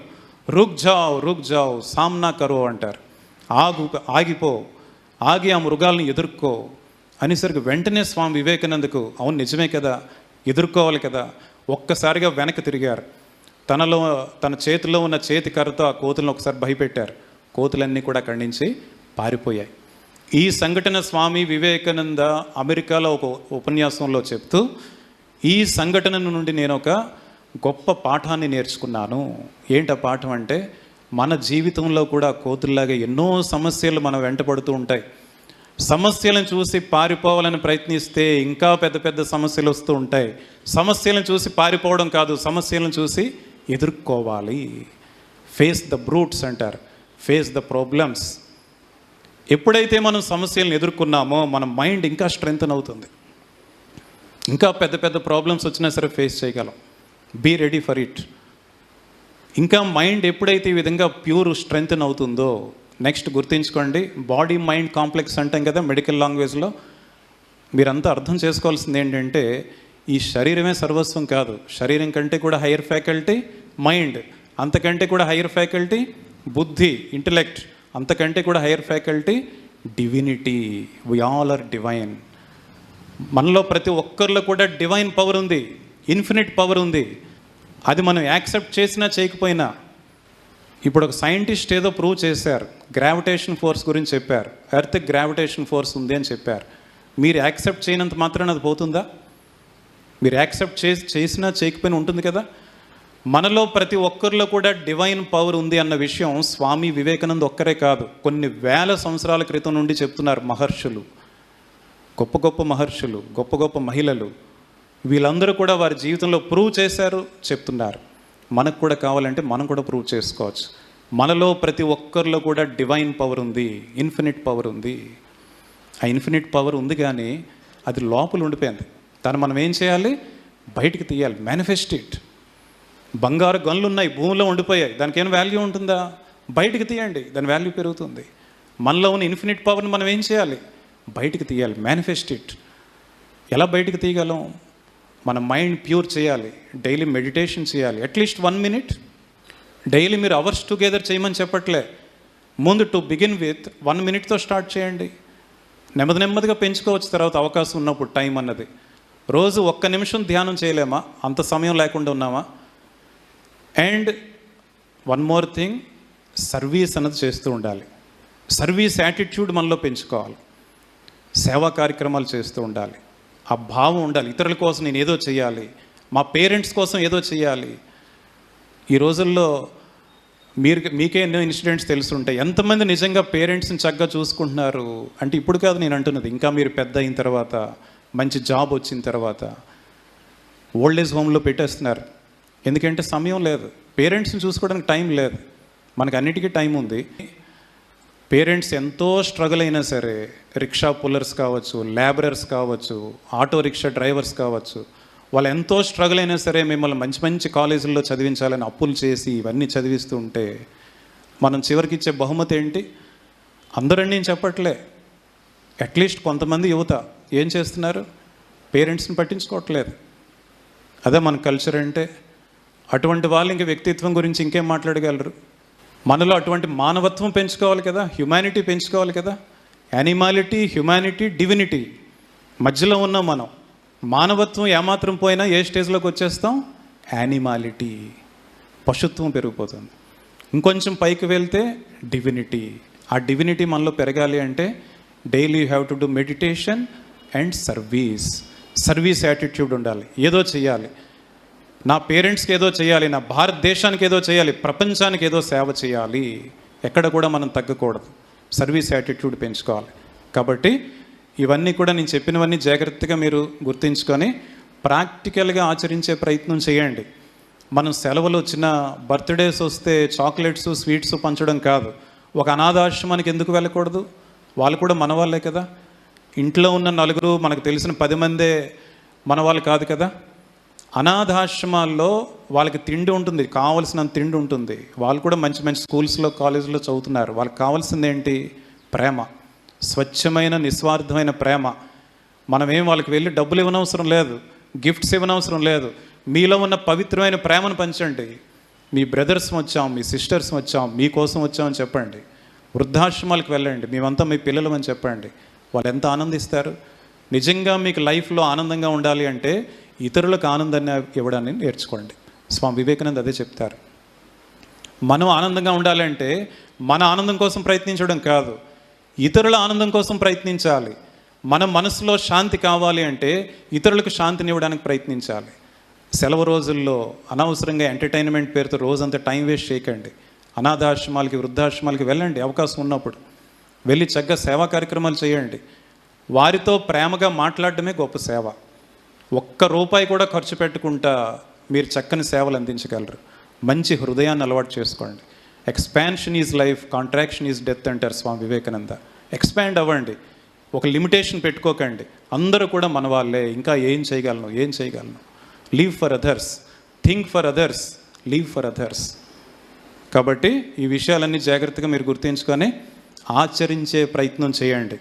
రుక్ జావ్ రుక్ జావ్ సామ్నా కరో అంటారు. ఆగిపో, ఆగి ఆ మృగాల్ని ఎదుర్కో అనేసరికి వెంటనే స్వామి వివేకానందకు అవును నిజమే కదా, ఎదుర్కోవాలి కదా, ఒక్కసారిగా వెనక్కి తిరిగారు. తన చేతిలో ఉన్న చేతి కర్రతో ఆ కోతులను ఒకసారి భయపెట్టారు. కోతులన్నీ కూడా అక్కడి నుంచి పారిపోయాయి. ఈ సంఘటన స్వామి వివేకానంద అమెరికాలో ఒక ఉపన్యాసంలో చెప్తూ, ఈ సంఘటన నుండి నేను ఒక గొప్ప పాఠాన్ని నేర్చుకున్నాను. ఏంటి ఆ పాఠం అంటే, మన జీవితంలో కూడా కోతుల్లాగా ఎన్నో సమస్యలు మనం వెంటపడుతూ ఉంటాయి. సమస్యలను చూసి పారిపోవాలని ప్రయత్నిస్తే ఇంకా పెద్ద పెద్ద సమస్యలు వస్తూ ఉంటాయి. సమస్యలను చూసి పారిపోవడం కాదు, సమస్యలను చూసి ఎదుర్కోవాలి. ఫేస్ ద బ్రూట్స్ అంటారు, ఫేస్ ద ప్రాబ్లమ్స్. ఎప్పుడైతే మనం సమస్యలను ఎదుర్కొన్నామో మన మైండ్ ఇంకా స్ట్రెంగ్తన్ అవుతుంది. ఇంకా పెద్ద పెద్ద ప్రాబ్లమ్స్ వచ్చినా సరే ఫేస్ చేయగలం. Be ready for it. ఇంకా మైండ్ ఎప్పుడైతే ఈ విధంగా ప్యూర్ స్ట్రెంగ్తన్ అవుతుందో, నెక్స్ట్ గుర్తుంచుకోండి, బాడీ మైండ్ కాంప్లెక్స్ అంటాం కదా మెడికల్ లాంగ్వేజ్లో. మీరంతా అర్థం చేసుకోవాల్సింది ఏంటంటే, ఈ శరీరమే సర్వస్వం కాదు. శరీరం కంటే కూడా హయ్యర్ ఫ్యాకల్టీ మైండ్, అంతకంటే కూడా హయ్యర్ ఫ్యాకల్టీ బుద్ధి, ఇంటలెక్ట్, అంతకంటే కూడా higher faculty divinity. We all are divine. మనలో ప్రతి ఒక్కరిలో కూడా డివైన్ పవర్ ఉంది, ఇన్ఫినిట్ పవర్ ఉంది. అది మనం యాక్సెప్ట్ చేసినా చేయకపోయినా. ఇప్పుడు ఒక సైంటిస్ట్ ఏదో ప్రూవ్ చేశారు, గ్రావిటేషన్ ఫోర్స్ గురించి చెప్పారు, ఎర్త్ గ్రావిటేషన్ ఫోర్స్ ఉంది అని చెప్పారు. మీరు యాక్సెప్ట్ చేయనంత మాత్రాన అది పోతుందా? మీరు యాక్సెప్ట్ చేసినా చేయకపోయినా ఉంటుంది కదా. మనలో ప్రతి ఒక్కరిలో కూడా డివైన్ పవర్ ఉంది అన్న విషయం స్వామి వివేకానంద ఒక్కరే కాదు, కొన్ని వేల సంవత్సరాల క్రితం నుండి చెప్తున్నారు మహర్షులు, గొప్ప గొప్ప మహర్షులు, గొప్ప గొప్ప మహిళలు. వీళ్ళందరూ కూడా వారి జీవితంలో ప్రూవ్ చేశారు, చెప్తున్నారు. మనకు కూడా కావాలంటే మనం కూడా ప్రూవ్ చేసుకోవచ్చు. మనలో ప్రతి ఒక్కరిలో కూడా డివైన్ పవర్ ఉంది, ఇన్ఫినిట్ పవర్ ఉంది. ఆ ఇన్ఫినిట్ పవర్ ఉంది, కానీ అది లోపల ఉండిపోయింది. దాన్ని మనం ఏం చేయాలి? బయటికి తీయాలి, మేనిఫెస్ట్ ఇట్. బంగారు గనులు ఉన్నాయి, భూమిలో ఉండిపోయాయి, దానికి ఏం వాల్యూ ఉంటుందా? బయటికి తీయండి, దాని వాల్యూ పెరుగుతుంది. మనలో ఉన్న ఇన్ఫినిట్ పవర్ని మనం ఏం చేయాలి? బయటికి తీయాలి, మేనిఫెస్ట్ ఇట్. ఎలా బయటికి తీయగలం? మన మైండ్ ప్యూర్ చేయాలి, డైలీ మెడిటేషన్ చేయాలి, అట్లీస్ట్ 1 minute డైలీ. మీరు అవర్స్ టుగెదర్ చేయమని చెప్పట్లే, ముందు టు బిగిన్ విత్ 1 minuteతో స్టార్ట్ చేయండి. నెమ్మది నెమ్మదిగా పెంచుకోవచ్చు తర్వాత అవకాశం ఉన్నప్పుడు. టైం అన్నది రోజు 1 నిమిషం ధ్యానం చేయలేమా? అంత సమయం లేకుండా ఉన్నామా? అండ్ 1 more థింగ్, సర్వీస్ అన్నది చేస్తూ ఉండాలి. సర్వీస్ యాటిట్యూడ్ మనలో పెంచుకోవాలి. సేవా కార్యక్రమాలు చేస్తూ ఉండాలి. ఆ భావం ఉండాలి, ఇతరుల కోసం నేను ఏదో చేయాలి, మా పేరెంట్స్ కోసం ఏదో చేయాలి. ఈ రోజుల్లో మీకే ఎన్నో ఇన్సిడెంట్స్ తెలుసుంటాయి. ఎంతమంది నిజంగా పేరెంట్స్ని చక్కగా చూసుకుంటున్నారు అంటే, ఇప్పుడు కాదు నేను అంటున్నది, ఇంకా మీరు పెద్ద అయిన తర్వాత, మంచి జాబ్ వచ్చిన తర్వాత ఓల్డ్ ఏజ్ హోమ్లో పెట్టేస్తున్నారు. ఎందుకంటే సమయం లేదు, పేరెంట్స్ని చూసుకోవడానికి టైం లేదు. మనకు అన్నిటికీ టైం ఉంది. పేరెంట్స్ ఎంతో స్ట్రగుల్ అయినా సరే, రిక్షా పుల్లర్స్ కావచ్చు, లేబరర్స్ కావచ్చు, ఆటో రిక్షా డ్రైవర్స్ కావచ్చు, వాళ్ళు ఎంతో స్ట్రగుల్ అయినా సరే మిమ్మల్ని మంచి మంచి కాలేజీల్లో చదివించాలని అప్పులు చేసి ఇవన్నీ చదివిస్తూ ఉంటే, మనం చివరికి ఇచ్చే బహుమతి ఏంటి? అందరని నేను చెప్పట్లే, అట్లీస్ట్ కొంతమంది యువత ఏం చేస్తున్నారు? పేరెంట్స్ని పట్టించుకోవట్లేదు. అదే మన కల్చర్ అంటే. అటువంటి వాళ్ళు ఇంక వ్యక్తిత్వం గురించి ఇంకేం మాట్లాడగలరు? మనలో అటువంటి మానవత్వం పెంచుకోవాలి కదా, హ్యుమానిటీ పెంచుకోవాలి కదా. యానిమాలిటీ, హ్యుమానిటీ, డివినిటీ మధ్యలో ఉన్నాం మనం. మానవత్వం ఏమాత్రం పోయినా ఏ స్టేజ్లోకి వచ్చేస్తాం? యానిమాలిటీ, పశుత్వం పెరిగిపోతుంది. ఇంకొంచెం పైకి వెళ్తే డివినిటీ. ఆ డివినిటీ మనలో పెరగాలి అంటే daily you have to do meditation and service. Service attitude ఉండాలి. ఏదో చేయాలి, నా పేరెంట్స్కి ఏదో చేయాలి, నా భారతదేశానికి ఏదో చేయాలి, ప్రపంచానికి ఏదో సేవ చేయాలి. ఎక్కడ కూడా మనం తగ్గకూడదు. సర్వీస్ యాటిట్యూడ్ పెంచుకోవాలి. కాబట్టి ఇవన్నీ కూడా నేను చెప్పినవన్నీ జాగ్రత్తగా మీరు గుర్తుంచుకొని ప్రాక్టికల్గా ఆచరించే ప్రయత్నం చేయండి. మనం సెలవులు వచ్చిన, బర్త్డేస్ వస్తే చాక్లెట్స్, స్వీట్స్ పంచడం కాదు. ఒక అనాథాశ్రమానికి ఎందుకు వెళ్ళకూడదు? వాళ్ళు కూడా మన వాళ్ళే కదా. ఇంట్లో ఉన్న నలుగురు, మనకు తెలిసిన 10 మందే మన వాళ్ళు కాదు కదా. అనాథాశ్రమాల్లో వాళ్ళకి తిండి ఉంటుంది, కావాల్సినంత తిండి ఉంటుంది. వాళ్ళు కూడా మంచి మంచి స్కూల్స్లో, కాలేజీలో చదువుతున్నారు. వాళ్ళకి కావాల్సింది ఏంటి? ప్రేమ, స్వచ్ఛమైన నిస్వార్థమైన ప్రేమ. మనమేం వాళ్ళకి వెళ్ళి డబ్బులు ఇవ్వనవసరం లేదు, గిఫ్ట్స్ ఇవ్వనవసరం లేదు. మీలో ఉన్న పవిత్రమైన ప్రేమను పంచండి. మీ బ్రదర్స్ వచ్చాం, మీ సిస్టర్స్ వచ్చాం, మీకోసం వచ్చామని చెప్పండి. వృద్ధాశ్రమాలకు వెళ్ళండి, మేమంతా మీ పిల్లలమని చెప్పండి. వాళ్ళు ఎంత ఆనందిస్తారు. నిజంగా మీకు లైఫ్లో ఆనందంగా ఉండాలి అంటే ఇతరులకు ఆనందాన్ని ఇవ్వడాన్ని నేర్చుకోండి. స్వామి వివేకానంద అదే చెప్తారు. మనం ఆనందంగా ఉండాలి అంటే మన ఆనందం కోసం ప్రయత్నించడం కాదు, ఇతరుల ఆనందం కోసం ప్రయత్నించాలి. మన మనసులో శాంతి కావాలి అంటే ఇతరులకు శాంతిని ఇవ్వడానికి ప్రయత్నించాలి. సెలవు రోజుల్లో అనవసరంగా ఎంటర్టైన్మెంట్ పేరుతో రోజంతా టైం వేస్ట్ చేయకండి. అనాథాశ్రమాలకి, వృద్ధాశ్రమాలకి వెళ్ళండి, అవకాశం ఉన్నప్పుడు వెళ్ళి చక్కగా సేవా కార్యక్రమాలు చేయండి. వారితో ప్రేమగా మాట్లాడడమే గొప్ప సేవ. ₹1 కూడా ఖర్చు పెట్టకుండా మీరు చక్కని సేవలు అందించగలరు. మంచి హృదయాన్ని అలవాటు చేసుకోండి. Expansion is life, contraction is death అంటారు స్వామి వివేకానంద. ఎక్స్పాండ్ అవ్వండి, ఒక లిమిటేషన్ పెట్టుకోకండి. అందరూ కూడా మన వాళ్ళే, ఇంకా ఏం చేయగలను. Leave for others, think for others, leave for others. కాబట్టి ఈ విషయాలన్నీ జాగ్రత్తగా మీరు గుర్తుంచుకొని ఆచరించే ప్రయత్నం చేయండి.